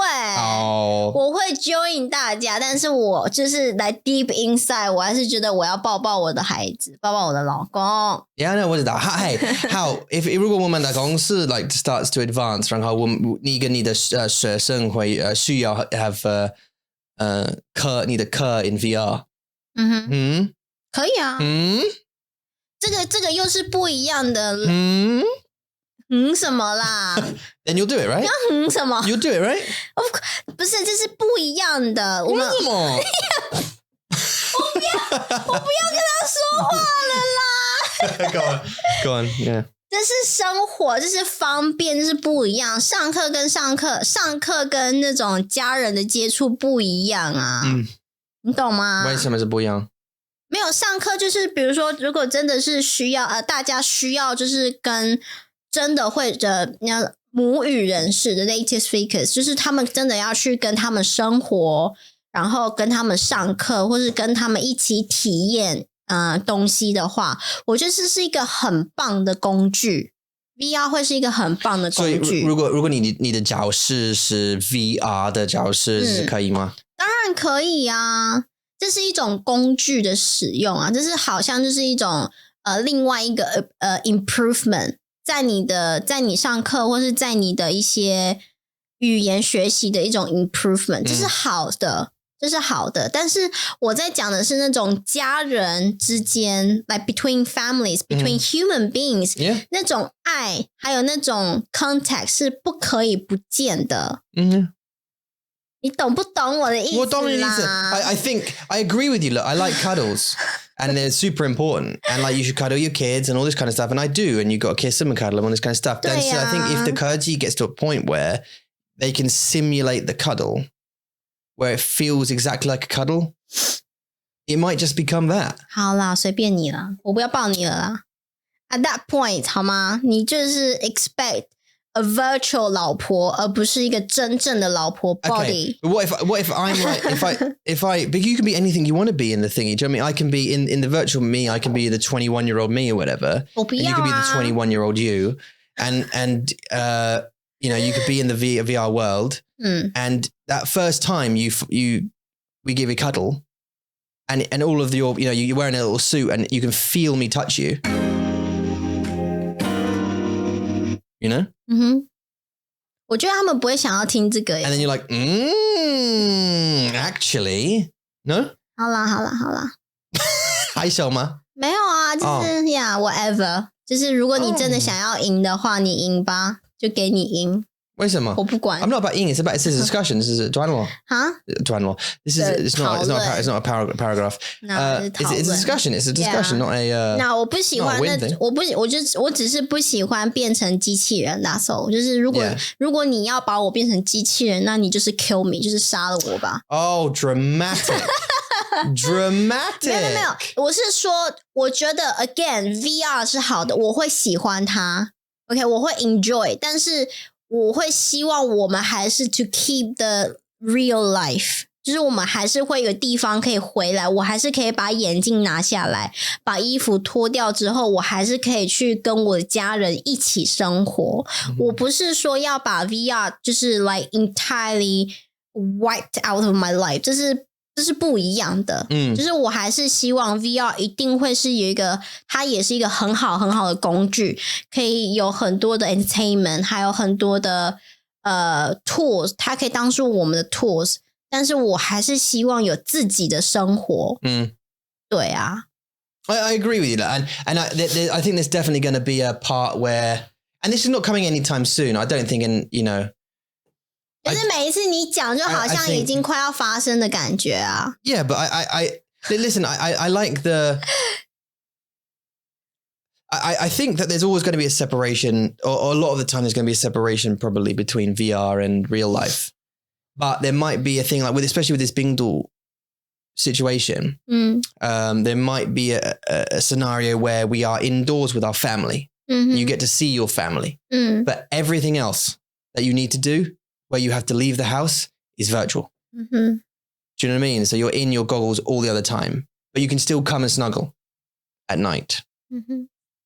我会 join 大家，但是我就是来 deep inside， 我还是觉得我要抱抱我的孩子，抱抱我的老公。Yeah, no, 我知道。Hey, how if 如果我们的公司 like starts to advance， 然后你跟你的学生会需要 have 你的课 in VR。可以啊。这个又是不一样的。什么啦 Then you'll do it, right? 要什么 You'll do it, right? 不是，这是不一样的。我们我不要跟他说话了啦。Go on, yeah. 这是生活，这是方便，这是不一样。上课跟那种家人的接触不一样啊。你懂吗？为什么是不一样？没有，上课就是比如说，如果真的是需要大家需要就是跟真的会母语人士的 native speakers， 就是他们真的要去跟他们生活，然后跟他们上课，或是跟他们一起体验东西的话，我觉得这是一个很棒的工具。VR 会是一个很棒的工具。所以如果你的教室是 VR 的教室是可以吗？当然可以啊，这是一种工具的使用啊，这是好像就是一种另外一个improvement， 在你上课或是在你的一些语言学习的一种 improvement， 这是好的。这是好的。但是我在讲的是那种家人之间 like between families, between human beings, 那种爱还有那种 contact 是不可以不见的。你懂不懂我的意思啦？我懂你的意思。I think I agree with you. Look, I like cuddles. And they're super important. And like you should cuddle your kids and all this kind of stuff. And I do. And you got to kiss them and cuddle them, all this kind of stuff. Then so I think if the courtesy gets to a point where they can simulate the cuddle, where it feels exactly like a cuddle, it might just become that. 好啦，随便你了，我不要抱你了啦。At that point, 好吗？你就是 expect a virtual 老婆，而不是一个真正的老婆 body. Okay. But what if I'm like, but you can be anything you want to be in the thingy. Do you know what I mean? I can be in the virtual me, I can be the 21-year-old me or whatever. 我不要啊。And you can be the 21-year-old you. And you know, you could be in the VR world. And that first time we give you a cuddle and all of your, you know, you're wearing a little suit and you can feel me touch you. You know? 我觉得他们不会想要听这个耶。 And then you're like, actually, no? 好啦。害羞吗？没有啊，就是、whatever。就是如果你真的想要赢的话，你赢吧，就给你赢。为什么？我不管。I'm not about 赢 it's a discussion. This is a Taiwan. This is it's not a paragraph. No, it's a discussion. It's a discussion, not a. 那我不喜欢那，我只是不喜欢变成机器人。That's all. 就是如果你要把我变成机器人，那你就是 kill me， 就是杀了我吧。Oh, dramatic. Dramatic. 没有，我是说，我觉得 again VR 是好的，我会喜欢它。OK， 我会 enjoy， 但是我会希望我们还是 to keep the real life， 就是我们还是会有地方可以回来，我还是可以把眼镜拿下来，把衣服脱掉之后，我还是可以去跟我的家人一起生活。我不是说要把 VR 就是 like entirely wiped out of my life， 这是不一样的。就是我还是希望 VR 一定会是有一个，它也是一个很好的工具，可以有很多的 entertainment， 还有很多的tools， 它可以当做我们的 tools， 但是我还是希望有自己的生活。对啊。I agree with you, and I think there's definitely going to be a part where, and this is not coming anytime soon. I don't think, and you know. 可是每一次你讲就好像已经快要发生的感觉啊。Yeah, but I listen, I like the... I think that there's always going to be a separation, or a lot of the time there's going to be a separation probably between VR and real life. But there might be a thing like especially with this bilingual situation, there might be a scenario where we are indoors with our family. You get to see your family. But everything else that you need to do, where you have to leave the house, is virtual. Do you know what I mean? So you're in your goggles all the other time, but you can still come and snuggle at night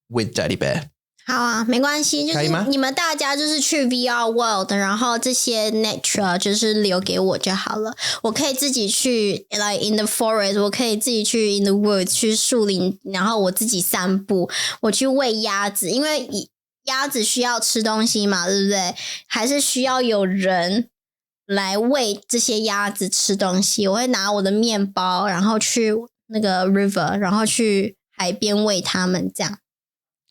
with Daddy Bear. 好啊，没关系，就是你们大家就是去 VR world， 然后这些 nature 就是留给我就好了。我可以自己去 like in the forest， 我可以自己去 in the woods， 去树林，然后我自己散步，我去喂鸭子，因为鸭子需要吃东西嘛，对不对？还是需要有人来喂这些鸭子吃东西。我会拿我的面包，然后去那个 river， 然后去海边喂它们这样。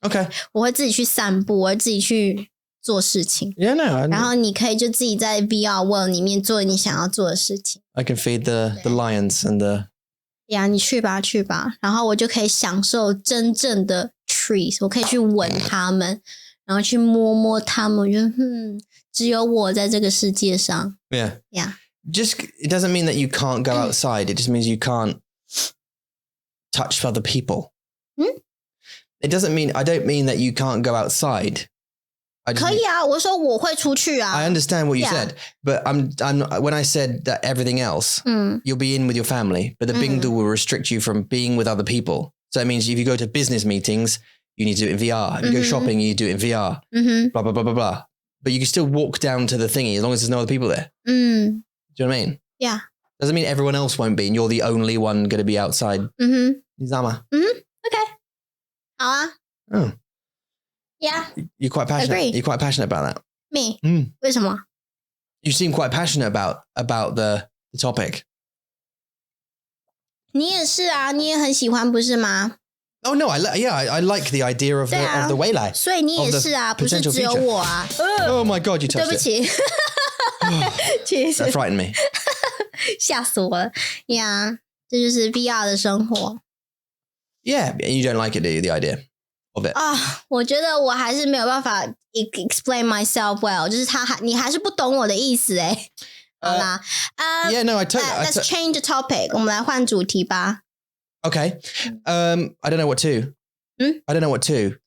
Okay. 我会自己去散步，我会自己去做事情。Yeah, no. 然后你可以就自己在 VR world 里面做你想要做的事情。I can feed the lions and the... Yeah, 你去吧。然后我就可以享受真正的 trees， 我可以去闻它们，然后去摸它们。我觉得只有我在这个世界上。Yeah. Yeah. Just, it doesn't mean that you can't go outside. It just means you can't touch other people. It doesn't mean, I don't mean that you can't go outside. 可以啊，我说我会出去啊。I understand what you said, but I'm when I said that everything else, you'll be in with your family, but the Bingdu will restrict you from being with other people. So that means if you go to business meetings, you need to do it in VR. If you go shopping, you do it in VR. Blah, blah, blah, blah, blah. But you can still walk down to the thingy as long as there's no other people there. Do you know what I mean? Yeah. Doesn't mean everyone else won't be and you're the only one going to be outside. Nizama. Okay. 好啊。Oh. Yeah. You're quite passionate. Agree. You're quite passionate about that. Me? 为什么？ You seem quite passionate about the topic. 你也是啊，你也很喜欢不是吗？ Oh no, I like the idea of the 未来。所以你也是啊，不是只有我啊。Oh my god, you touched it. 对不起，其实 That frightened me. 吓死我了呀！这就是 VR 的生活。Yeah, you don't like it, do you? The idea of it. 我觉得我还是没有办法 explain myself well， 就是你还是不懂我的意思哎。好啦，Yeah, no, let's change the topic， 我们来换主题吧。Okay. I don't know what to. I don't know what to.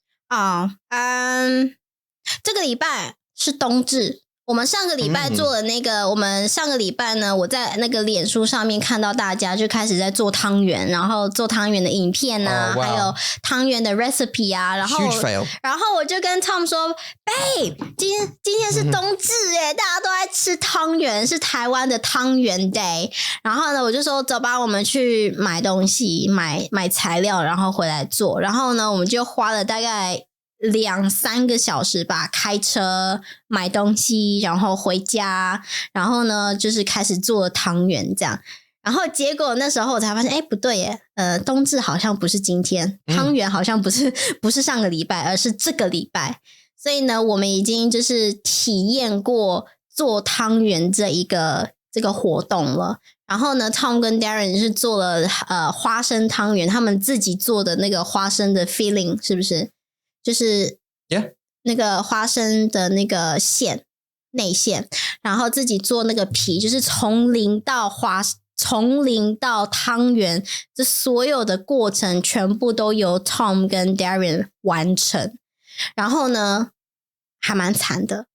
这个礼拜是冬至。我们上个礼拜做了那个，我们上个礼拜呢，我在那个脸书上面看到大家就开始在做汤圆，然后做汤圆的影片啊，还有汤圆的 recipe 啊，然后我就跟 Tom 说 ，Babe， 今天是冬至耶，大家都在吃汤圆，是台湾的汤圆 day。然后呢，我就说走吧，我们去买东西，买材料，然后回来做。然后呢，我们就花了大概2-3个小时吧，开车买东西，然后回家，然后呢就是开始做汤圆这样。然后结果那时候我才发现，不对耶，冬至好像不是今天，汤圆好像不是上个礼拜，而是这个礼拜。所以呢，我们已经就是体验过做汤圆这个活动了。然后呢 Tom 跟 Darren 是做了花生汤圆，他们自己做的那个花生的 filling 是不是？就是那个花生的那个内馅，然后自己做那个皮，就是从零到汤圆，这所有的过程全部都由 Tom 跟 Darren 完成。然后呢，还蛮惨的。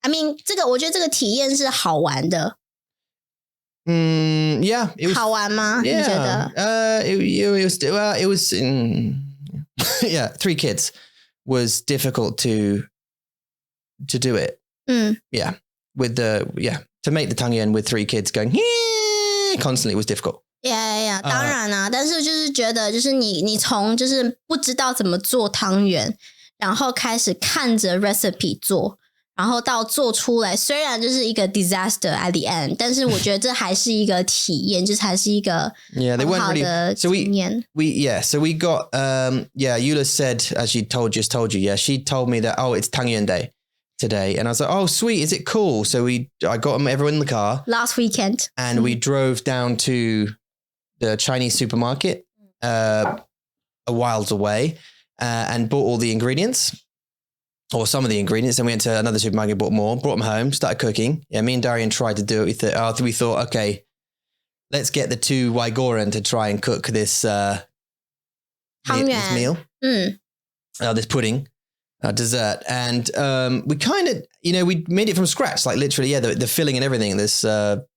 I mean， 我觉得这个体验是好玩的。Yeah, it was, 好玩吗？ Yeah, 你觉得it was yeah, 3 kids. Was difficult to do it. Yeah. To make the 汤圆 with 3 kids going constantly was difficult. Yeah, 当然啦，但是就是觉得就是你从就是不知道怎么做汤圆，然后开始看着 recipe 做，然后到做出来，虽然就是一个 disaster at the end， 但是我觉得这还是一个体验，就是还是一个很好的经验。So we got Eula said, as she just told you, she told me that it's 汤圆 day today, and I was like, oh sweet, is it cool? So I got everyone in the car last weekend, and we drove down to the Chinese supermarket a whiles away and bought all the ingredients. Or some of the ingredients, and we went to another supermarket, bought them home, started cooking. Yeah, me and Darian tried to do it. We thought, okay, let's get the 2 Waigoran to try and cook this meal, this pudding, dessert. And we kind of, we made it from scratch, like literally, the filling and everything, this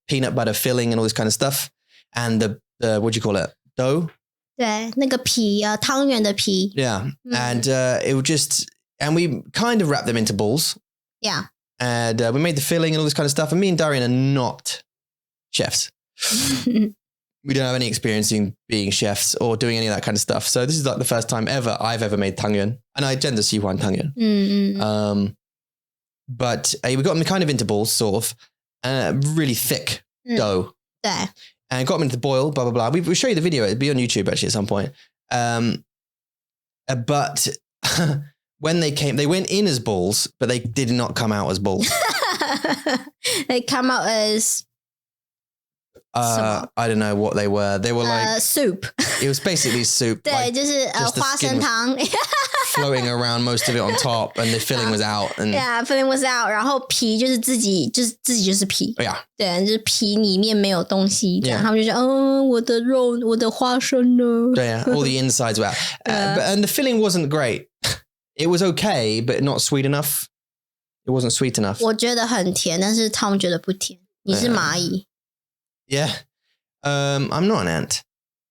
peanut butter filling and all this kind of stuff. And the what do you call it? Dough? 对，那个皮汤圆的皮。Yeah, and it would just... And we kind of wrapped them into balls. Yeah. And we made the filling and all this kind of stuff. And me and Darian are not chefs. We don't have any experience in being chefs or doing any of that kind of stuff. So this is like the first time I've ever made 汤圆. And I tend to see one 汤圆. But we got them kind of into balls, sort of. Really thick dough. Yeah. And got them into the boil, blah, blah, blah. We'll show you the video. It'll be on YouTube actually at some point. But... When they went in as balls, but they did not come out as balls. They come out as... I don't know what they were. They were like... soup. It was basically soup. 对，就是花生汤 floating around, most of it on top, and the filling was out. And yeah, filling was out. 然后皮就是自己就是皮。Yeah. 对，就是皮里面没有东西。Yeah. 他们就说，我的肉，我的花生呢？对啊 all the insides were out. And the filling wasn't great. It was okay, but not sweet enough. It wasn't sweet enough. 我觉得很甜，但是 Tom 觉得不甜。你是蚂蚁。Yeah. I'm not an ant.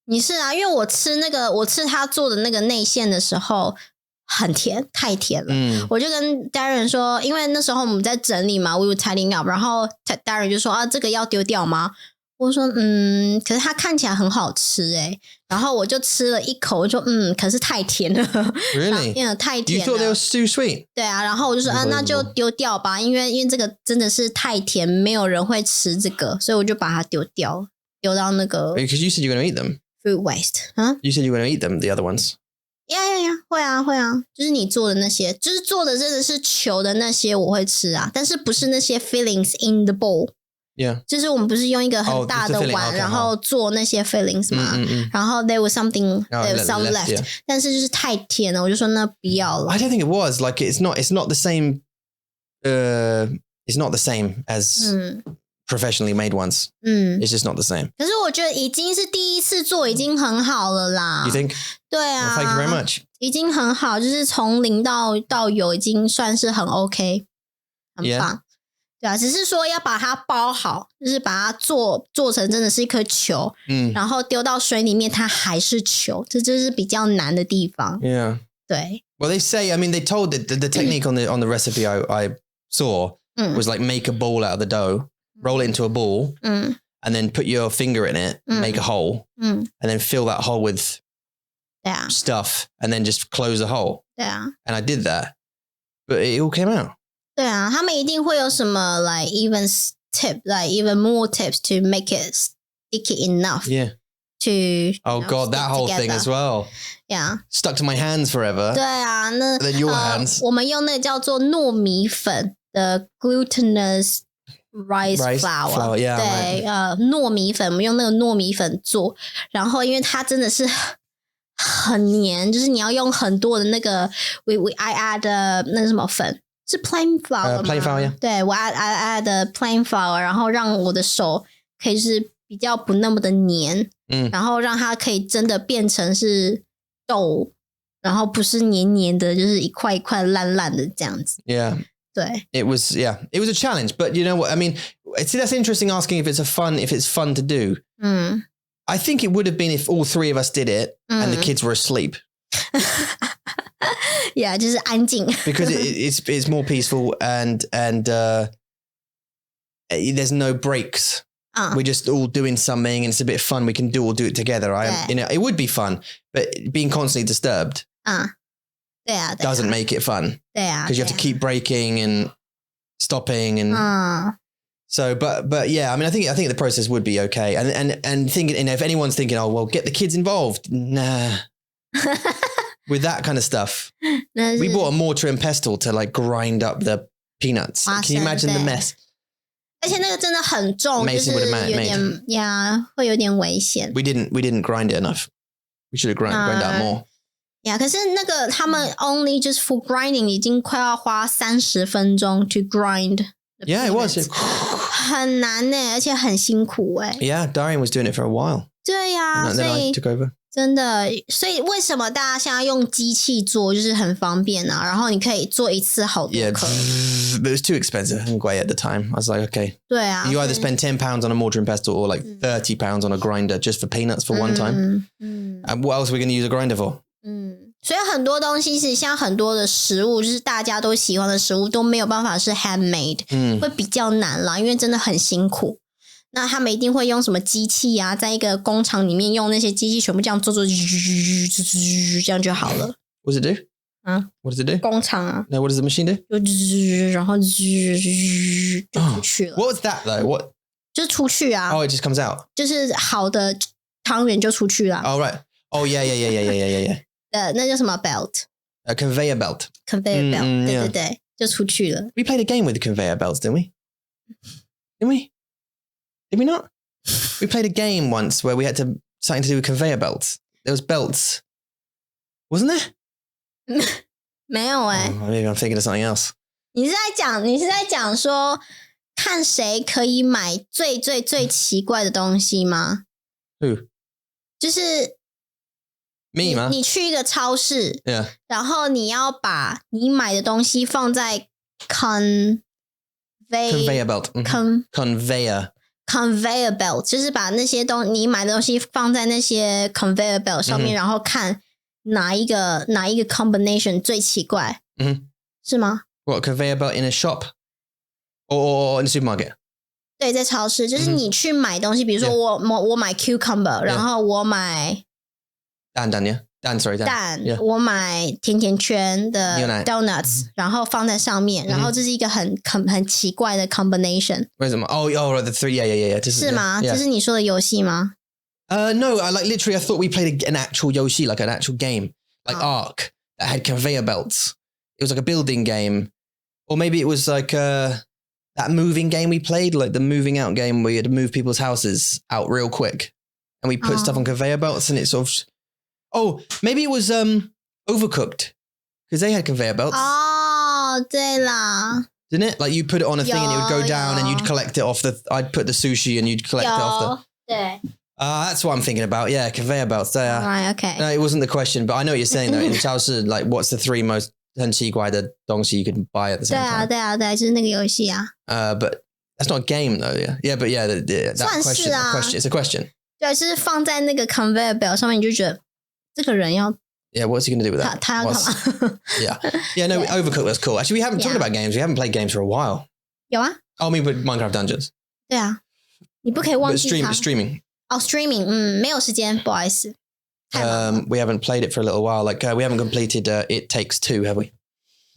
你是啊，因为我吃他做的那个内馅的时候很甜，太甜了。我就跟 Darren 说，因为那时候我们在整理嘛 ，we were tidying up， 然后 Darren 就说这个要丢掉吗？我说可是它看起来很好吃然后我就吃了一口，我说可是太甜了 Really? 太甜了 You thought they were too sweet? 对啊，然后我就说那就丢掉吧，因为这个真的是太甜，没有人会吃这个，所以我就把它丢掉，丢到那个 Because you said you're going to eat them. food waste. Huh? You said you were going to eat them, the other ones. Yeah. 会啊，就是你做的那些，就是做的真的是球的那些我会吃啊，但是不是那些 fillings in the bowl。Yeah. 就是我们不是用一个很大的碗，然后做那些 fillings 嘛，然后 there was some left， 但是就是太甜了，我就说那不要了。I don't think it was like it's not the same. It's not the same as professionally made ones. It's just not the same. 可是我觉得已经是第一次做，已经很好了啦。You think? 对啊。Well, thank you very much. 已经很好，就是从零到有，已经算是很 OK， 很棒。对啊，只是说要把它包好，就是把它做成真的是一颗球，然后丢到水里面，它还是球，这就是比较难的地方。Yeah. 对。Well, they say. I mean, they told the technique on the recipe I saw was like make a ball out of the dough, roll it into a ball, and then put your finger in it, make a hole, and then fill that hole with stuff, and then just close the hole. Yeah. And I did that, but it all came out. 对啊，他们一定会有什么 like even more tips to make it sticky enough. Yeah. To oh god, that whole thing as well. Yeah. Stuck to my hands forever. 对啊，那 then your hands. 我们用那个叫做糯米粉的 glutinous rice flour. Yeah. 对，糯米粉，我们用那个糯米粉做，然后因为它真的是很黏，就是你要用很多的那个 I add 那个什么粉。是 plain flour 吗？plain flour, yeah. 对，我 add plain flour， 然后让我的手可以是比较不那么的黏，然后让它可以真的变成是豆，然后不是黏黏的，就是一块一块烂烂的这样子。Yeah. 对。It was a challenge, but you know what? I mean, see, that's interesting asking if it's fun to do. I think it would have been if all three of us did it and the kids were asleep. Yeah, 就是安静。Because it's more peaceful and there's no breaks. We're just all doing something and it's a bit fun. We can all do it together. It would be fun, but being constantly disturbed doesn't make it fun. Because you have to keep breaking and stopping and so, but yeah, I mean, I think the process would be okay. And thinking, if anyone's thinking, oh, well, get the kids involved. Nah. With that kind of stuff, we bought a mortar and pestle to like grind up the peanuts. Can you imagine the mess? 而且那个真的很重，就是有点会有点危险。We didn't grind it enough. We should have grind that more. Yeah, 可是那个他们 only just for grinding 已经快要花30分钟 to grind. Yeah, it was. 很难呢，而且很辛苦哎。Yeah, Darian was doing it for a while. 对呀，所以 I took over. 真的，所以为什么大家现在用机器做就是很方便啊？然后你可以做一次好多颗。Yeah, but it was too expensive and great at the time. I was like, okay. 对啊。You either spend £10 on a mortar and pestle or like £30 on a grinder just for peanuts for one time. And what else are we going to use a grinder for? 所以很多东西是像很多的食物，就是大家都喜欢的食物都没有办法是 handmade，会比较难啦，因为真的很辛苦。那他们一定会用什么机器啊，在一个工厂里面用那些机器全部这样做，这样就好了。What does it do? What does it do? 工厂啊。No, what does the machine do? 然后就出去了。What was that though? What? 就出去啊。Oh, it just comes out. 就是好的汤圆就出去了。Oh, right. Oh, yeah. 那叫什么 belt? A conveyor belt. Conveyor belt. 对，就出去了。We played a game with the conveyor belts, didn't we? Didn't we? Did we not? We played a game once where we had something to do with conveyor belts. There was belts. Wasn't there? 没有欸。Maybe I'm thinking of something else. 你是在讲说看谁可以买最奇怪的东西吗？ Who? 就是Me 吗？你去一个超市， Yeah. 然后你要把你买的东西放在 conveyor belt. conveyor belt， 就是把那些你买的东西放在那些 conveyor belt 上面，然后看哪一个 combination 最奇怪，是吗？ What, conveyor belt in a shop or in a supermarket? 对，在超市，就是你去买东西，比如说我买 cucumber， 然后我买蛋 yeah. 我买甜甜圈的 donuts， 然后放在上面，然后这是一个很奇怪的 combination。为什么？ Oh, the three, yeah. 是吗？ Yeah. 这是你说的游戏吗？ No, I thought we played an actual Yoshi, like an actual game, like Ark that had conveyor belts. It was like a building game, or maybe it was like that moving game we played, like the moving out game where you had to move people's houses out real quick, and we put stuff on conveyor belts, and it sort of. Oh, maybe it was Overcooked because they had conveyor belts. Oh, 对啦。 Didn't it? Like you put it on a thing and it would go down and you'd collect it off I'd put the sushi and you'd collect it off the. 对。 That's what I'm thinking about. Yeah, conveyor belts. There. Right, okay. No, it wasn't the question, but I know what you're saying though. In 超市, like, what's the 3 most 很奇怪的东西 you can buy at the same time? 对啊，就是那个游戏啊。But that's not a game though. Yeah, but yeah, that question. It's a question. 对，就是放在那个 conveyor belt 上面，你就觉得这个人要。 Yeah, what's he going to do with that? 他要干嘛？ Yeah, no, Overcooked was cool. Actually, we haven't talked about games. We haven't played games for a while. 有啊。Oh, I mean, with Minecraft Dungeons. 对啊，你不可以忘记它。Streaming. 哦 ，streaming， 没有时间，不好意思。We haven't played it for a little while. Like we haven't completed It Takes Two, have we?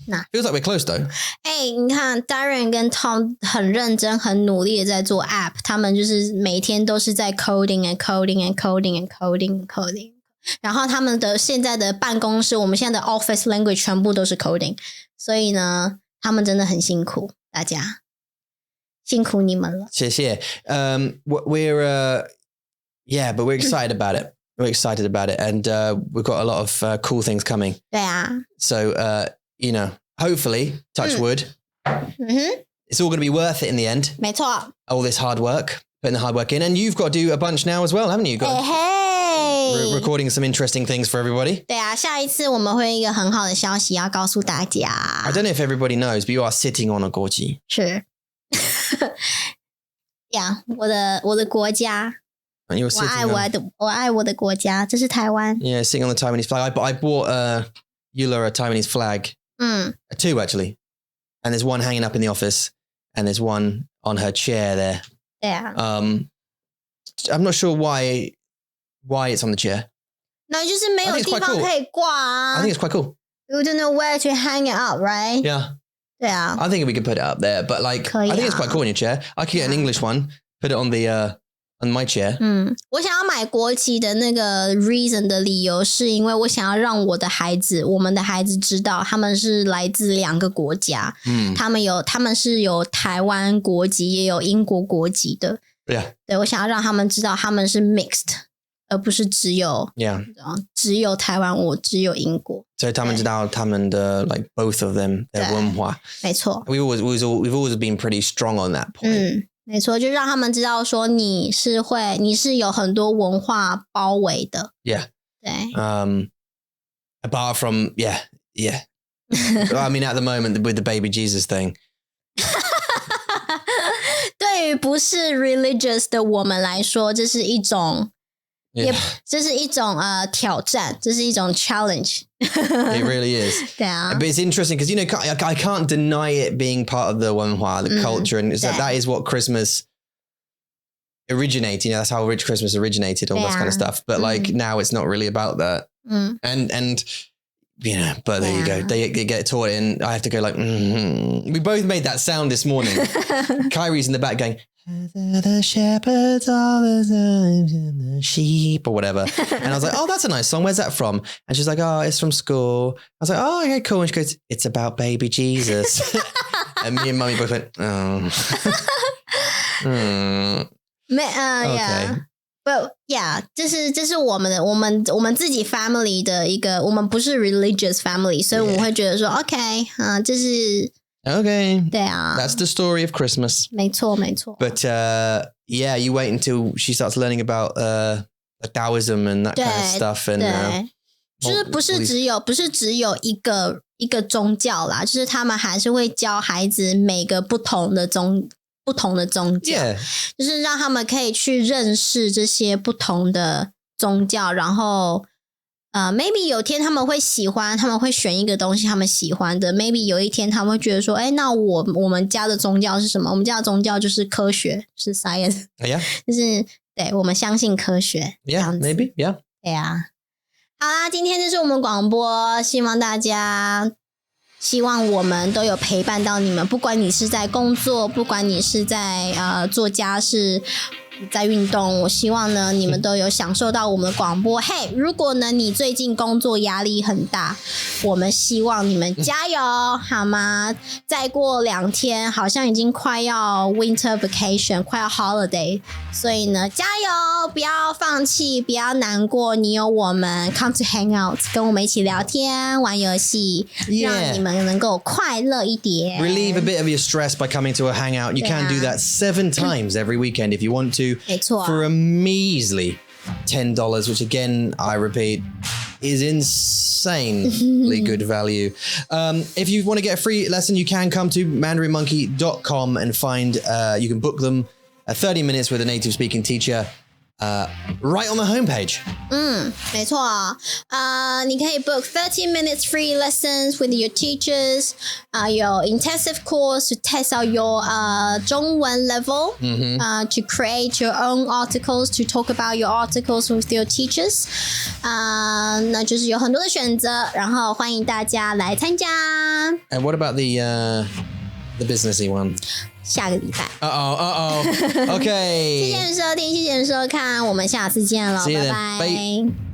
Nah. Feels like we're close though. 你看 Darren 跟 Tom 很认真、很努力的在做 app， 他们就是每天都是在 coding and coding and coding and coding and coding。然后他们的现在的办公室，我们现在的 office language 全部都是 coding， 所以呢，他们真的很辛苦，大家辛苦你们了。谢谢。We're but we're excited about it. We're excited about it, and we've got a lot of cool things coming. 对啊。So hopefully, touch wood, it's all going to be worth it in the end. 没错。All this hard work, putting the hard work in, and you've got to do a bunch now as well, haven't you? Recording some interesting things for everybody. 对啊，下一次我们会有一个很好的消息要告诉大家。I don't know if everybody knows, but you are sitting on a goji. 是。呀，我的国家。And you're sitting 我爱我的国家，这是台湾。Yeah, sitting on the Taiwanese flag. I bought Eula a Taiwanese flag. 2 actually. And there's one hanging up in the office, and there's one on her chair there. 对啊。I'm not sure why it's on the chair. 那就是没有地方可以挂啊。I think it's quite cool. You don't know where to hang it up, right? Yeah. 对啊。I think we could put it up there, but I think it's quite cool on your chair. I could get an English one, put it on on my chair. 我想要买国旗的那个 reason 的理由是因为我想要让我们的孩子知道他们是来自2个国家。他们是有台湾国籍也有英国国籍的。Yeah. 对，我想要让他们知道他们是 mixed， 而不是只有台湾，我只有英国。所以他们知道他们的 like both of them 的文化。没错。We've always been pretty strong on that point. 没错，就让他们知道说你是有很多文化包围的。Yeah. 对。Apart from yeah. I mean, at the moment with the baby Jesus thing. 对于不是 religious 的我们来说，这是一种。这是一种挑战，这是一种 challenge. It really is. 对啊。But it's interesting because I can't deny it being part of the 文化, the culture, and that is what Christmas originated. That's how Christmas originated, all that kind of stuff. But like now, it's not really about that. And but there you go. They get taught it, and I have to go like. We both made that sound this morning. Kyrie's in the back going. The shepherds all the times and the sheep or whatever. And I was like, oh, that's a nice song. Where's that from? And she's like, oh, it's from school. I was like, oh, okay, cool. And she goes, it's about baby Jesus. And me and mummy both went, oh. Yeah. But yeah, 这是我们自己 family 的一个，我们不是 religious family， 所以我们会觉得说 OK， 这是 Okay. 对啊 That's the story of Christmas. 没错。But yeah, you wait until she starts learning about Taoism and that kind of stuff. And 就是不是只有一个宗教啦，就是他们还是会教孩子每个不同的宗教， Yeah. 就是让他们可以去认识这些不同的宗教，然后maybe 有天他们会选一个东西他们喜欢的 maybe 有一天他们会觉得说那我们家的宗教是什么？我们家的宗教就是科学，是 science. Yeah. 就是对，我们相信科学。Yeah, maybe. Yeah. 对啊。好啦，今天就是我们广播，希望我们都有陪伴到你们，不管你是在工作，不管你是在做家事，在运动，我希望呢你们都有享受到我们的广播。嘿，如果呢你最近工作压力很大，我们希望你们加油，好吗？再过2天，好像已经快要 winter vacation， 快要 holiday， 所以呢，加油，不要放弃，不要难过，你有我们 come to hang out， 跟我们一起聊天、玩游戏，让你们能够快乐一点。Relieve a bit of your stress by coming to a hangout. You can do that 7 times every weekend if you want to. 没错。For a measly $10, which again, I repeat, is insanely good value. If you want to get a free lesson, you can come to mandarinmonkey.com and find, you can book them 30 minutes with a native speaking teacher. Right on the homepage. 没错，你可以 book 30 minutes free lessons with your teachers. 有 intensive course to test out your 中文 level. To create your own articles, to talk about your articles with your teachers. 那就是有很多的选择，然后欢迎大家来参加。And what about the businessy one? 下个礼拜。Okay. 谢谢你收听，谢谢你收看，我们下次见了，拜拜。